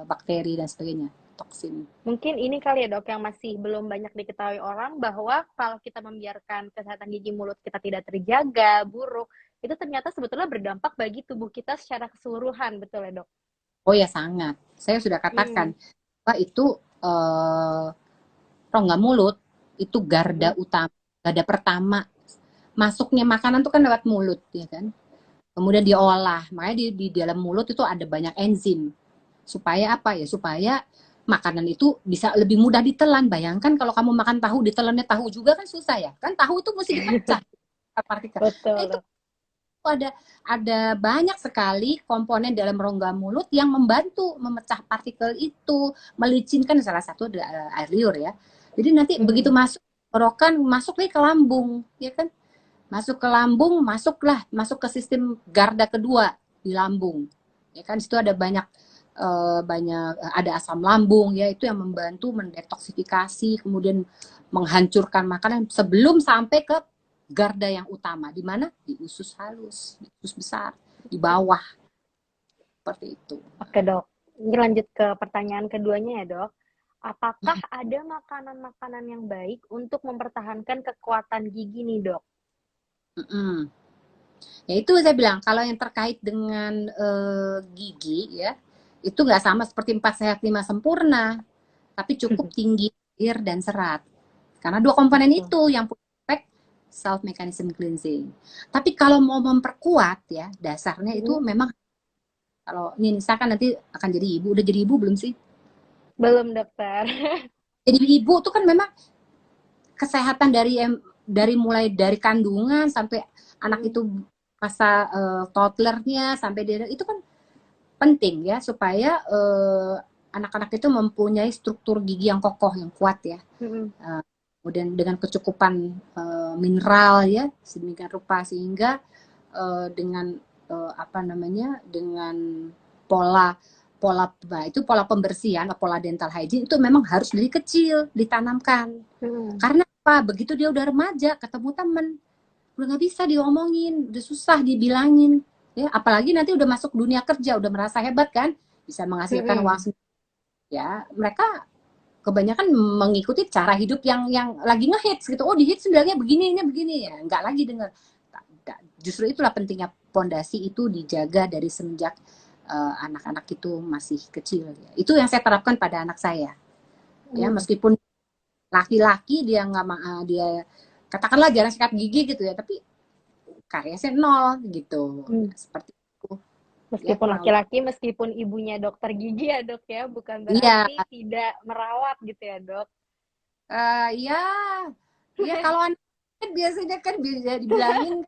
bakteri dan sebagainya, toksin. Mungkin ini kali ya dok yang masih belum banyak diketahui orang bahwa kalau kita membiarkan kesehatan gigi mulut kita tidak terjaga, buruk, itu ternyata sebetulnya berdampak bagi tubuh kita secara keseluruhan, betul ya dok? Oh ya sangat. Saya sudah katakan bahwa itu rongga mulut itu garda utama, garda pertama. Masuknya makanan tuh kan lewat mulut, ya kan? Kemudian diolah, makanya di dalam mulut itu ada banyak enzim. Supaya apa ya? Supaya makanan itu bisa lebih mudah ditelan. Bayangkan kalau kamu makan tahu, ditelannya tahu juga kan susah ya. Kan tahu itu mesti dipecah partikel. Betul Nah, itu dok. ada banyak sekali komponen dalam rongga mulut yang membantu memecah partikel itu, melicinkan salah satu air liur ya. Jadi nanti begitu masuk tenggorokan, masuk ke lambung, ya kan? Masuk ke lambung, masuk ke sistem garda kedua di lambung. Ya kan situ ada banyak ada asam lambung ya, itu yang membantu mendetoksifikasi, kemudian menghancurkan makanan sebelum sampai ke garda yang utama, di mana? Di usus halus, di usus besar, di bawah. Seperti itu. Oke dok. Ini lanjut ke pertanyaan keduanya ya dok. Apakah ada makanan-makanan yang baik untuk mempertahankan kekuatan gigi nih dok? Ya itu saya bilang, kalau yang terkait dengan gigi ya, itu nggak sama seperti 4 sehat 5 sempurna, tapi cukup tinggi air dan serat. Karena dua komponen itu yang punya efek self mechanism cleansing. Tapi kalau mau memperkuat ya, dasarnya itu memang, kalau ini Nisa kan nanti akan jadi ibu, udah jadi ibu belum sih? Belum dokter. Jadi ibu tuh kan memang kesehatan dari mulai dari kandungan sampai anak itu masa toddlernya sampai dia itu kan penting ya, supaya anak-anak itu mempunyai struktur gigi yang kokoh, yang kuat ya. Kemudian dengan kecukupan mineral ya sedemikian rupa, sehingga dengan dengan pola itu pola pembersihan, pola dental hygiene itu memang harus dari kecil ditanamkan. Karena apa? Begitu dia udah remaja, ketemu temen, udah nggak bisa diomongin, udah susah dibilangin. Ya, apalagi nanti udah masuk dunia kerja, udah merasa hebat kan, bisa menghasilkan uang sendiri. Ya, mereka kebanyakan mengikuti cara hidup yang lagi ngehits gitu. Oh, di hits bilangnya begini, ini begini ya. Enggak lagi dengar. Justru itulah pentingnya pondasi itu dijaga dari semenjak anak-anak itu masih kecil. Ya. Itu yang saya terapkan pada anak saya. Ya, meskipun laki-laki dia nggak dia katakanlah jarang sikat gigi gitu ya, tapi karyanya nol gitu. Seperti itu. Meskipun laki-laki, meskipun ibunya dokter gigi ya dok ya, bukan berarti tidak merawat gitu ya dok. Ya kalau anak biasanya kan bisa dibilangin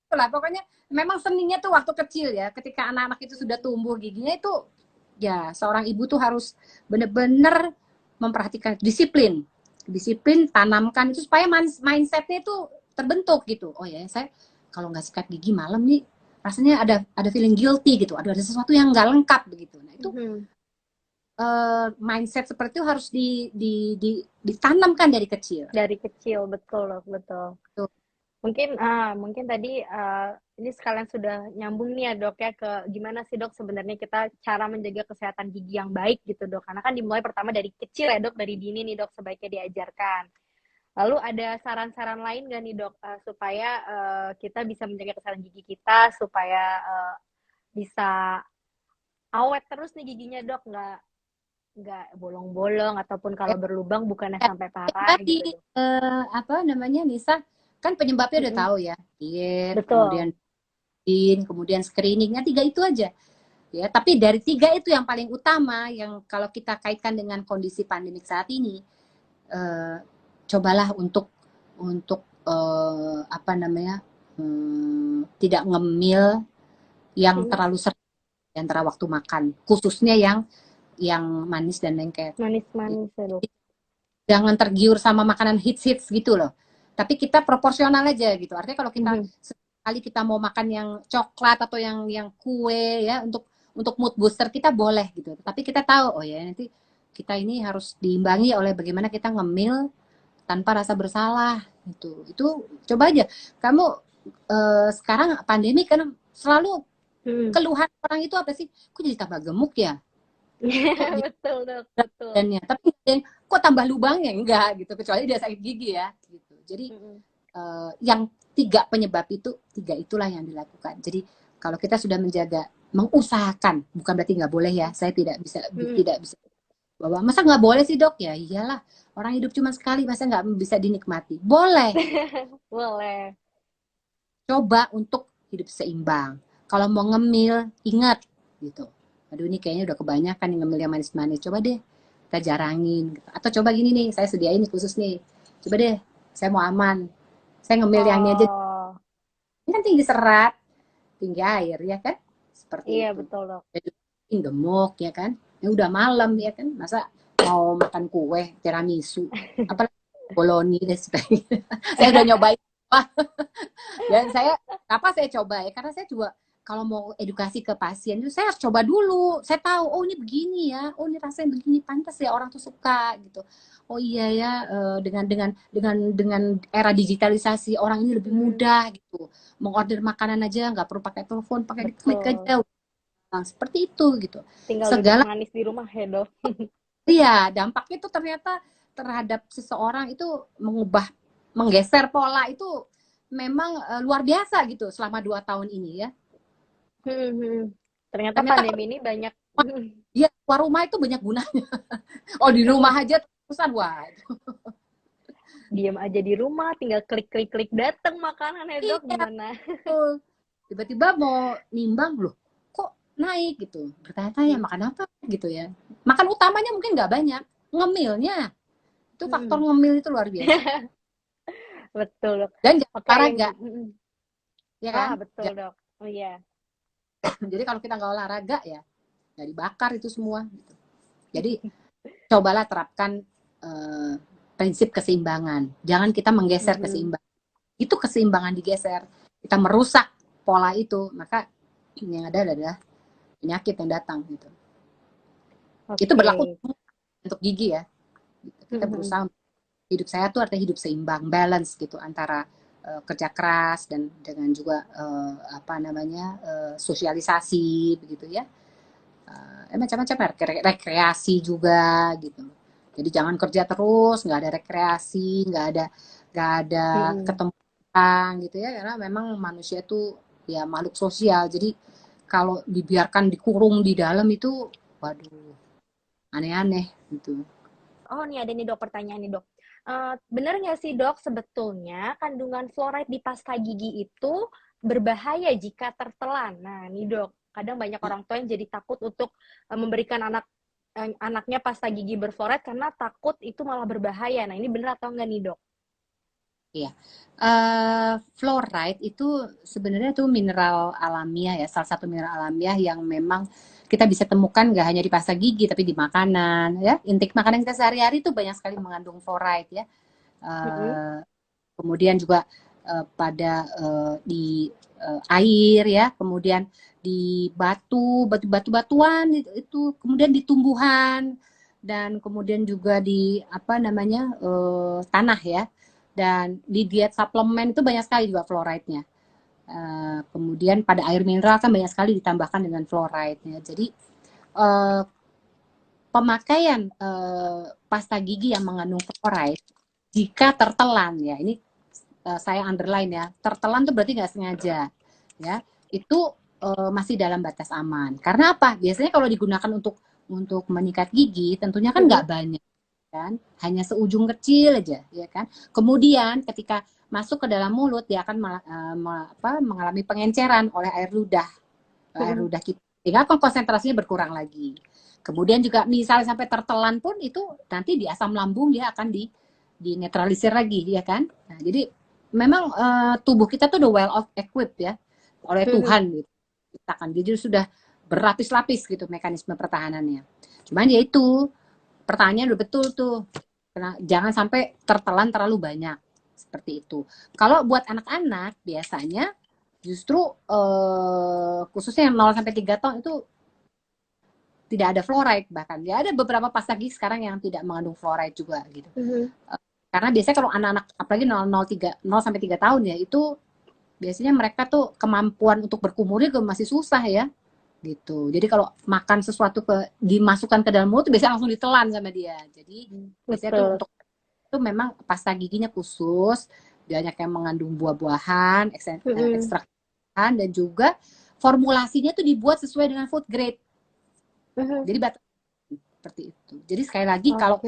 lah, pokoknya memang seninya tuh waktu kecil ya, ketika anak-anak itu sudah tumbuh giginya itu ya seorang ibu tuh harus bener-bener memperhatikan disiplin, tanamkan itu supaya mindsetnya itu terbentuk gitu. Oh ya, saya kalau nggak sikat gigi malam nih rasanya ada feeling guilty gitu, ada sesuatu yang nggak lengkap begitu. Nah itu mindset seperti itu harus ditanamkan dari kecil. Dari kecil, betul loh, betul. Mungkin tadi ini sekalian sudah nyambung nih ya dok ya ke gimana sih dok sebenarnya kita cara menjaga kesehatan gigi yang baik gitu dok, karena kan dimulai pertama dari kecil ya dok, dari dini nih dok sebaiknya diajarkan. Lalu ada saran-saran lain nggak nih dok supaya kita bisa menjaga kesehatan gigi kita supaya bisa awet terus nih giginya dok, nggak bolong-bolong ataupun kalau berlubang bukannya sampai parah tadi gitu. Nisa kan penyebabnya udah tahu ya, diet, Betul. kemudian screeningnya 3 itu aja ya. Tapi dari 3 itu yang paling utama, yang kalau kita kaitkan dengan kondisi pandemik saat ini, cobalah untuk tidak ngemil yang terlalu sering antara waktu makan, khususnya yang manis dan lengket. Manis-manis ya dok. Jangan tergiur sama makanan hits gitu loh. Tapi kita proporsional aja gitu. Artinya kalau kita kali kita mau makan yang coklat atau yang kue ya untuk mood booster kita boleh gitu. Tapi kita tahu oh ya nanti kita ini harus diimbangi oleh bagaimana kita ngemil tanpa rasa bersalah gitu. Itu coba aja kamu sekarang pandemi kan selalu keluhan orang itu apa sih? Kok jadi tambah gemuk ya? Kok jadi Betul, Dok, betul. badannya? Tapi kok tambah lubangnya? Enggak gitu. Kecuali dia sakit gigi ya. Gitu. Jadi yang 3 penyebab itu, 3 itulah yang dilakukan. Jadi kalau kita sudah menjaga, mengusahakan, bukan berarti nggak boleh ya. Saya tidak bisa bahwa masa nggak boleh sih dok? Ya iyalah, orang hidup cuma sekali, masa nggak bisa dinikmati? Boleh. Boleh. Coba untuk hidup seimbang. Kalau mau ngemil, ingat gitu. Aduh ini kayaknya udah kebanyakan yang ngemil yang manis-manis. Coba deh kita jarangin. Gitu. Atau coba gini nih, saya sediain nih khusus nih. Coba deh, saya mau aman. Saya ngemil yang ini aja. Ini kan tinggi serat, tinggi air ya kan? Seperti Iya itu. betul dok. Jadi gemuk ya kan? Ya udah malam ya kan? Masa mau makan kue tiramisu, apalagi boloni dan sebagainya. Saya udah nyobain. Dan saya apa saya coba ya karena saya juga kalau mau edukasi ke pasien itu saya harus coba dulu. Saya tahu oh ini begini ya, oh ini rasanya begini pantas ya orang tuh suka gitu. Oh iya ya dengan era digitalisasi orang ini lebih mudah gitu. Mengorder makanan aja nggak perlu pakai telepon, pakai klik aja. Nah, seperti itu gitu. Tinggal duduk Segala manis di rumah ya dok. iya dampaknya itu ternyata terhadap seseorang itu menggeser pola itu memang luar biasa gitu selama 2 tahun ini ya. Ternyata Ternyata pandemi ini banyak. dia keluar rumah itu banyak gunanya. Oh di rumah aja terusan wah. Diam aja di rumah, tinggal klik-klik-klik datang makanan ya dok, Iya, gimana? betul. Tiba-tiba mau nimbang loh, kok naik gitu. Bertanya-tanya makan apa gitu ya. Makan utamanya mungkin nggak banyak, ngemilnya. Itu faktor ngemil itu luar biasa. Betul dok. Dan jangan Oke, olahraga, ya kan? betul dok. Oh iya. Jadi kalau kita nggak olahraga ya nggak dibakar itu semua. Gitu. Jadi cobalah terapkan prinsip keseimbangan. Jangan kita menggeser keseimbangan. Itu keseimbangan digeser. Kita merusak pola itu, maka yang ada adalah penyakit yang datang gitu. Itu berlaku untuk gigi ya. Kita berusaha hidup saya tuh artinya hidup seimbang, balance gitu antara kerja keras dan dengan juga sosialisasi begitu ya. Macam-macam rekreasi juga gitu. Jadi jangan kerja terus, nggak ada rekreasi, nggak ada ketemu orang gitu ya, karena memang manusia tuh ya makhluk sosial. Jadi kalau dibiarkan dikurung di dalam itu, waduh, aneh-aneh gitu. Oh, nih ada nih dok pertanyaan nih dok. Bener nggak sih dok sebetulnya kandungan fluoride di pasta gigi itu berbahaya jika tertelan? Nah, nih dok, kadang banyak orang tua yang jadi takut untuk memberikan anaknya pasta gigi berfluoride karena takut itu malah berbahaya. Nah, ini bener atau enggak nih dok? Iya, fluoride itu sebenarnya tuh mineral alamiah ya, salah satu mineral alamiah yang memang kita bisa temukan nggak hanya di pasta gigi tapi di makanan ya, intake makanan kita sehari-hari itu banyak sekali mengandung fluoride ya. Kemudian juga pada di air ya, kemudian di batuan itu, kemudian di tumbuhan dan kemudian juga di tanah ya. Dan di diet suplemen itu banyak sekali juga fluoride-nya. Kemudian pada air mineral kan banyak sekali ditambahkan dengan fluoride-nya. Jadi pemakaian pasta gigi yang mengandung fluoride jika tertelan ya, ini saya underline ya, tertelan itu berarti nggak sengaja ya, itu masih dalam batas aman. Karena apa? Biasanya kalau digunakan untuk menyikat gigi tentunya kan nggak banyak kan, hanya seujung kecil aja ya kan. Kemudian ketika masuk ke dalam mulut dia akan mengalami pengenceran oleh air ludah kita, sehingga konsentrasinya berkurang lagi. Kemudian juga misalnya sampai tertelan pun itu nanti di asam lambung dia akan dinetralisir lagi ya kan. Nah, jadi memang tubuh kita tuh udah well equipped ya oleh Tuhan gitu. Kita kan jadi sudah berlapis-lapis gitu mekanisme pertahanannya. Cuman ya itu pertanyaannya udah betul tuh. Jangan sampai tertelan terlalu banyak seperti itu. Kalau buat anak-anak biasanya justru khususnya yang 0 sampai 3 tahun itu tidak ada fluoride, bahkan ya ada beberapa pasta gigi sekarang yang tidak mengandung fluoride juga gitu. Karena biasanya kalau anak-anak apalagi 0 sampai 3 tahun ya, itu biasanya mereka tuh kemampuan untuk berkumurnya masih susah ya gitu. Jadi kalau makan sesuatu dimasukkan ke dalam mulut biasanya langsung ditelan sama dia. Jadi biasanya tuh untuk itu memang pasta giginya khusus, banyak yang mengandung buah-buahan, ekstrak dan juga formulasinya tuh dibuat sesuai dengan food grade. Jadi seperti itu. Jadi sekali lagi kalau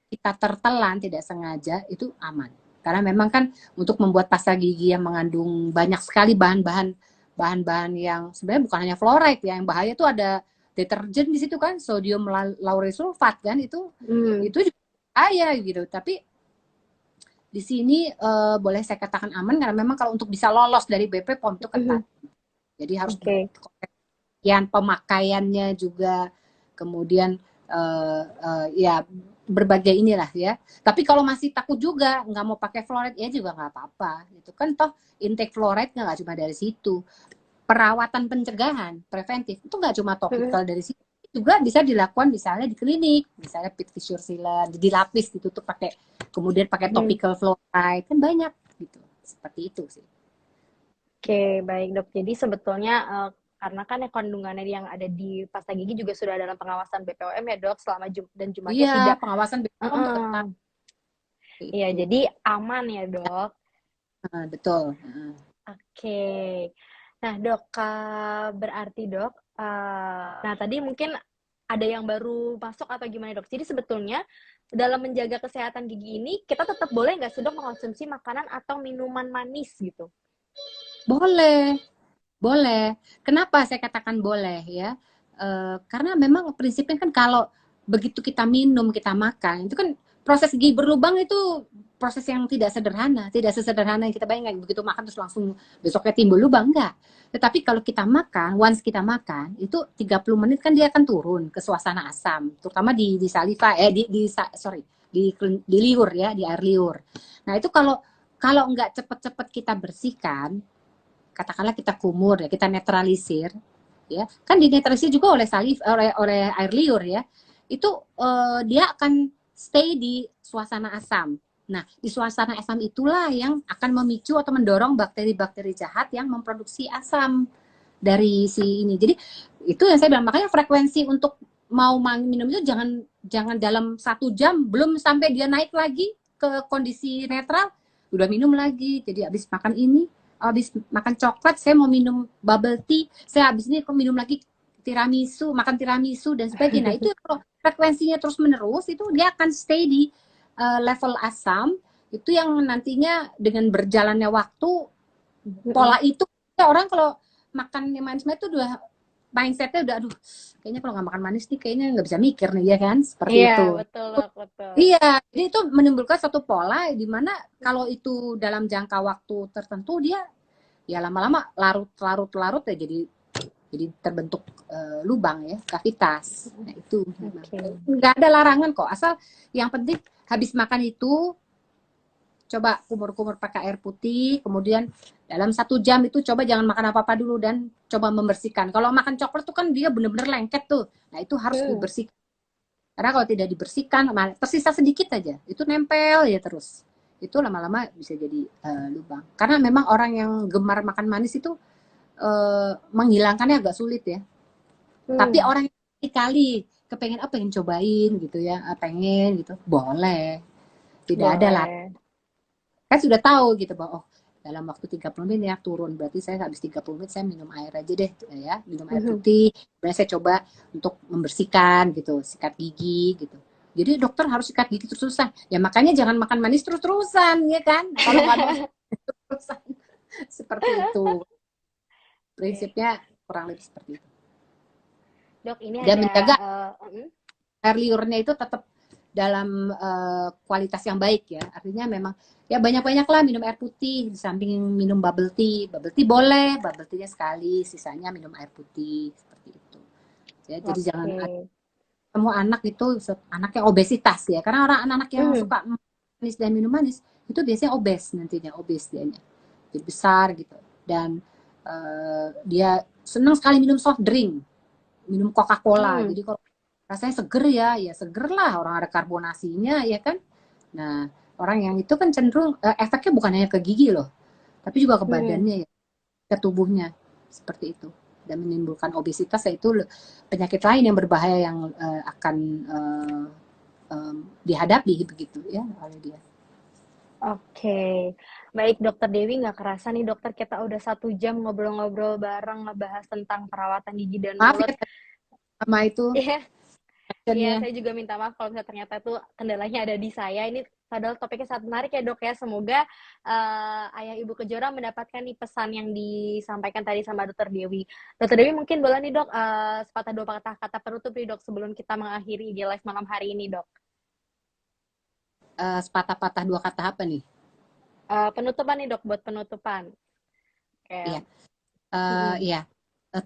kita tertelan tidak sengaja itu aman. Karena memang kan untuk membuat pasta gigi yang mengandung banyak sekali bahan-bahan yang sebenarnya bukan hanya fluoride ya, yang bahaya tuh ada deterjen di situ kan, sodium lauryl sulfat kan, itu juga bahaya gitu. Tapi di sini boleh saya katakan aman karena memang kalau untuk bisa lolos dari BPOM itu ketat. Jadi harus yang pemakaiannya juga, kemudian ya berbagai inilah ya. Tapi kalau masih takut juga nggak mau pakai fluoride ya juga nggak apa-apa. Itu kan toh intake fluoride nggak cuma dari situ. Perawatan pencegahan preventif itu nggak cuma topikal dari situ, juga bisa dilakukan misalnya di klinik, misalnya pit fissure sealant, dilapis ditutup pakai, kemudian pakai topical fluoride, kan banyak gitu. Seperti itu sih. Oke, baik dok. Jadi sebetulnya karena kan kandungannya yang ada di pasta gigi juga sudah dalam pengawasan BPOM ya dok, selama dan jumlahnya tidak. Pengawasan BPOM ketat. Iya, jadi aman ya dok. Betul. Oke. Nah dok, berarti dok, nah tadi mungkin ada yang baru masuk atau gimana dok? Jadi sebetulnya dalam menjaga kesehatan gigi ini kita tetap boleh nggak sih dok mengkonsumsi makanan atau minuman manis gitu? Boleh. Kenapa saya katakan boleh ya? Karena memang prinsipnya kan kalau begitu kita minum, kita makan, itu kan proses gigi berlubang itu proses yang tidak sederhana, tidak sesederhana yang kita bayangkan. Begitu makan terus langsung besoknya timbul lubang, enggak. Tetapi kalau kita makan, once kita makan, itu 30 menit kan dia akan turun ke suasana asam, terutama di saliva, di liur ya, di air liur. Nah itu kalau nggak cepet-cepet kita bersihkan, katakanlah kita kumur ya, kita netralisir, ya kan dinetralisir juga oleh oleh air liur ya, itu dia akan stay di suasana asam. Nah di suasana asam itulah yang akan memicu atau mendorong bakteri-bakteri jahat yang memproduksi asam dari si ini. Jadi itu yang saya bilang, makanya frekuensi untuk mau minum itu jangan dalam 1 jam, belum sampai dia naik lagi ke kondisi netral udah minum lagi. Jadi habis makan ini, habis makan coklat, saya mau minum bubble tea, saya habis ini kok minum lagi makan tiramisu dan sebagainya. Nah itu kalau frekuensinya terus menerus, itu dia akan stay di level asam, itu yang nantinya dengan berjalannya waktu, pola itu, orang kalau makan yang manis itu udah mindsetnya udah, aduh kayaknya kalau nggak makan manis nih kayaknya nggak bisa mikir nih ya kan, seperti itu. Betul, betul. Iya, jadi itu menimbulkan satu pola di mana kalau itu dalam jangka waktu tertentu dia ya lama-lama larut ya, jadi terbentuk lubang ya, kavitas. Nah itu nggak ada larangan kok, asal yang penting habis makan itu coba kumur-kumur pakai air putih, kemudian dalam 1 jam itu coba jangan makan apa-apa dulu dan coba membersihkan. Kalau makan coklat tuh kan dia bener-bener lengket tuh, nah itu harus dibersihkan. Karena kalau tidak dibersihkan, tersisa sedikit aja, itu nempel ya terus. Itu lama-lama bisa jadi lubang. Karena memang orang yang gemar makan manis itu menghilangkannya agak sulit ya. Tapi orang yang sekali kepengen pengen cobain gitu ya, pengen gitu, boleh. Tidak ada lah. Kan sudah tahu gitu bahwa dalam waktu 30 menit ya turun, berarti saya habis 30 menit saya minum air aja deh ya, minum air putih. Kemudian saya coba untuk membersihkan gitu, sikat gigi gitu. Jadi dokter harus sikat gigi terus-terusan. Ya makanya jangan makan manis terus-terusan ya kan. Kalau nggak terus-terusan seperti itu. Prinsipnya kurang lebih seperti itu. Dok, ini dan ada menjaga air liurnya itu tetap dalam kualitas yang baik ya. Artinya memang ya banyak-banyaklah minum air putih di samping minum bubble tea. Bubble tea boleh, bubble tea-nya sekali, sisanya minum air putih seperti itu. Ya, jadi jangan semua anak itu anaknya obesitas ya. Karena anak-anak yang suka manis dan minum manis itu biasanya obes nantinya, obes dianya. Jadi besar gitu. dan dia senang sekali minum soft drink, minum Coca-Cola. Jadi kalau rasanya seger ya seger lah, orang ada karbonasinya ya kan. Nah, orang yang itu kan cenderung efeknya bukan hanya ke gigi loh, tapi juga ke badannya ya, ke tubuhnya seperti itu, dan menimbulkan obesitas, yaitu penyakit lain yang berbahaya yang akan dihadapi begitu ya oleh dia. Oke, baik Dokter Dewi, nggak kerasa nih dokter kita udah 1 jam ngobrol-ngobrol bareng ngebahas tentang perawatan gigi dan Maaf mulut. ya sama itu Iya, iya actionnya. saya juga minta maaf kalau misalnya ternyata itu kendalanya ada di saya. Ini padahal topiknya sangat menarik ya dok ya. Semoga ayah ibu Kejora mendapatkan nih pesan yang disampaikan tadi sama Dokter Dewi. Dokter Dewi mungkin boleh nih dok sepatah dua patah kata penutup nih dok sebelum kita mengakhiri IG Live malam hari ini dok. Sepatah-patah dua kata apa nih? Penutupan nih dok, buat penutupan. Iya, Kayak, iya.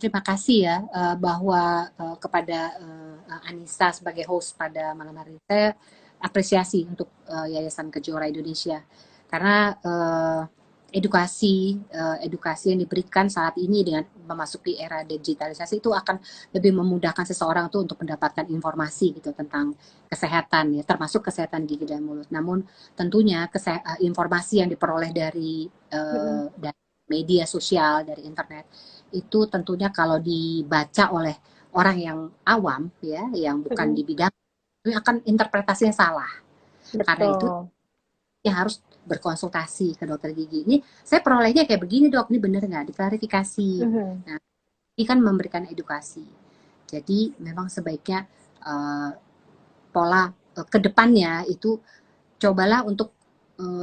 Terima kasih ya bahwa kepada Anissa sebagai host pada malam hari ini. Saya apresiasi untuk Yayasan Kejora Indonesia karena edukasi yang diberikan saat ini dengan memasuki era digitalisasi itu akan lebih memudahkan seseorang tuh untuk mendapatkan informasi gitu tentang kesehatan ya, termasuk kesehatan gigi dan mulut. Namun tentunya informasi yang diperoleh dari media sosial, dari internet itu tentunya kalau dibaca oleh orang yang awam ya, yang bukan di bidang, itu akan interpretasinya salah. Karena itu betul. ya harus berkonsultasi ke dokter gigi. Ini saya perolehnya kayak begini dok, ini bener nggak? Diklarifikasi. Nah, ini kan memberikan edukasi. Jadi memang sebaiknya pola ke depannya itu cobalah untuk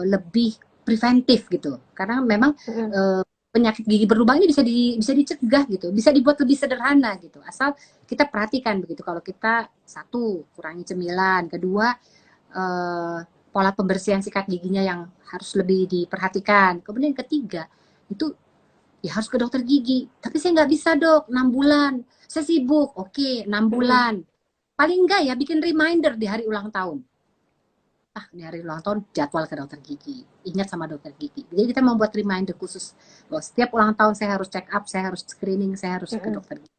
lebih preventif gitu. Karena memang penyakit gigi berlubang ini bisa dicegah gitu, bisa dibuat lebih sederhana gitu. Asal kita perhatikan begitu. Kalau kita satu kurangi cemilan, kedua pola pembersihan sikat giginya yang harus lebih diperhatikan. Kemudian ketiga itu ya harus ke dokter gigi. Tapi saya nggak bisa dok, 6 bulan. Saya sibuk, oke 6 bulan. Paling enggak ya bikin reminder di hari ulang tahun. Di hari ulang tahun jadwal ke dokter gigi. Ingat sama dokter gigi. Jadi kita membuat reminder khusus bahwa setiap ulang tahun saya harus check up, saya harus screening, saya harus ke dokter gigi.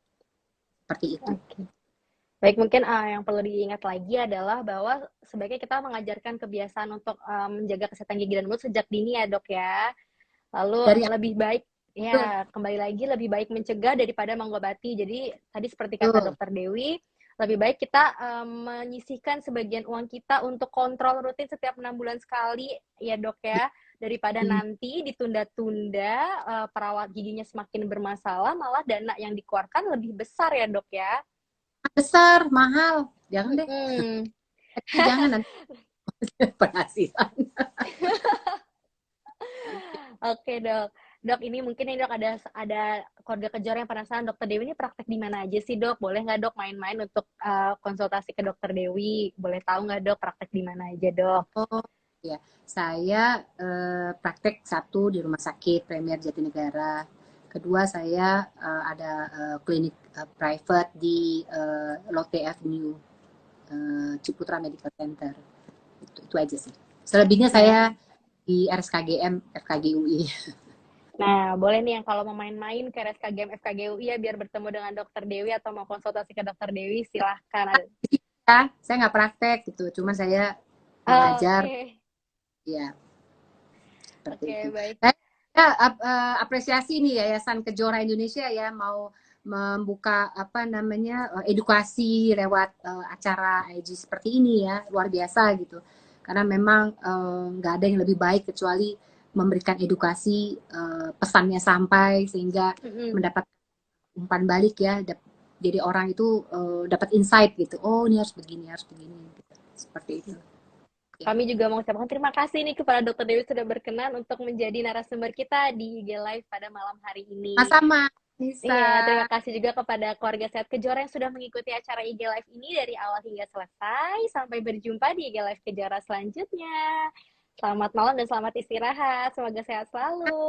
Seperti itu. Oke. Baik, mungkin yang perlu diingat lagi adalah bahwa sebaiknya kita mengajarkan kebiasaan untuk menjaga kesehatan gigi dan mulut sejak dini ya dok ya. Lalu Dari lebih baik ya kembali lagi lebih baik mencegah daripada mengobati. Jadi tadi seperti kata dokter Dewi, lebih baik kita menyisihkan sebagian uang kita untuk kontrol rutin setiap 6 bulan sekali ya dok ya, daripada nanti ditunda-tunda perawat giginya semakin bermasalah, malah dana yang dikeluarkan lebih besar ya dok ya. besar, mahal. Jangan deh. Jangan nanti penghasilan. Oke dok, dok ini mungkin nih dok ada keluarga Kejora yang penasaran dokter Dewi ini praktek di mana aja sih dok? Boleh nggak dok main-main untuk konsultasi ke dokter Dewi? Boleh tahu nggak dok praktek di mana aja dok? Oh ya, saya praktek satu di Rumah Sakit Premier Jatinegara. Kedua saya ada klinik private di Lotte Avenue, Ciputra Medical Center. Itu aja sih. Selebihnya saya di RSKGM FKGUI. Nah, boleh nih yang kalau mau main-main ke RSKGM FKGUI ya biar bertemu dengan dokter Dewi atau mau konsultasi ke dokter Dewi, silahkan. Ya, saya nggak praktek gitu, cuma saya mengajar. Ya, seperti itu. Baik. Saya apresiasi nih Yayasan Kejora Indonesia ya mau membuka edukasi lewat acara IG seperti ini ya, luar biasa gitu. Karena memang nggak ada yang lebih baik kecuali memberikan edukasi, pesannya sampai sehingga mendapat umpan balik ya. Jadi orang itu dapat insight gitu. Oh, ini harus begini gitu. Seperti itu. Kami juga mengucapkan terima kasih nih kepada Dokter Dewi sudah berkenan untuk menjadi narasumber kita di IG Live pada malam hari ini. Sama-sama, Nisa. Iya, terima kasih juga kepada keluarga Sehat Kejora yang sudah mengikuti acara IG Live ini dari awal hingga selesai. Sampai berjumpa di IG Live Kejora selanjutnya. Selamat malam dan selamat istirahat. Semoga sehat selalu.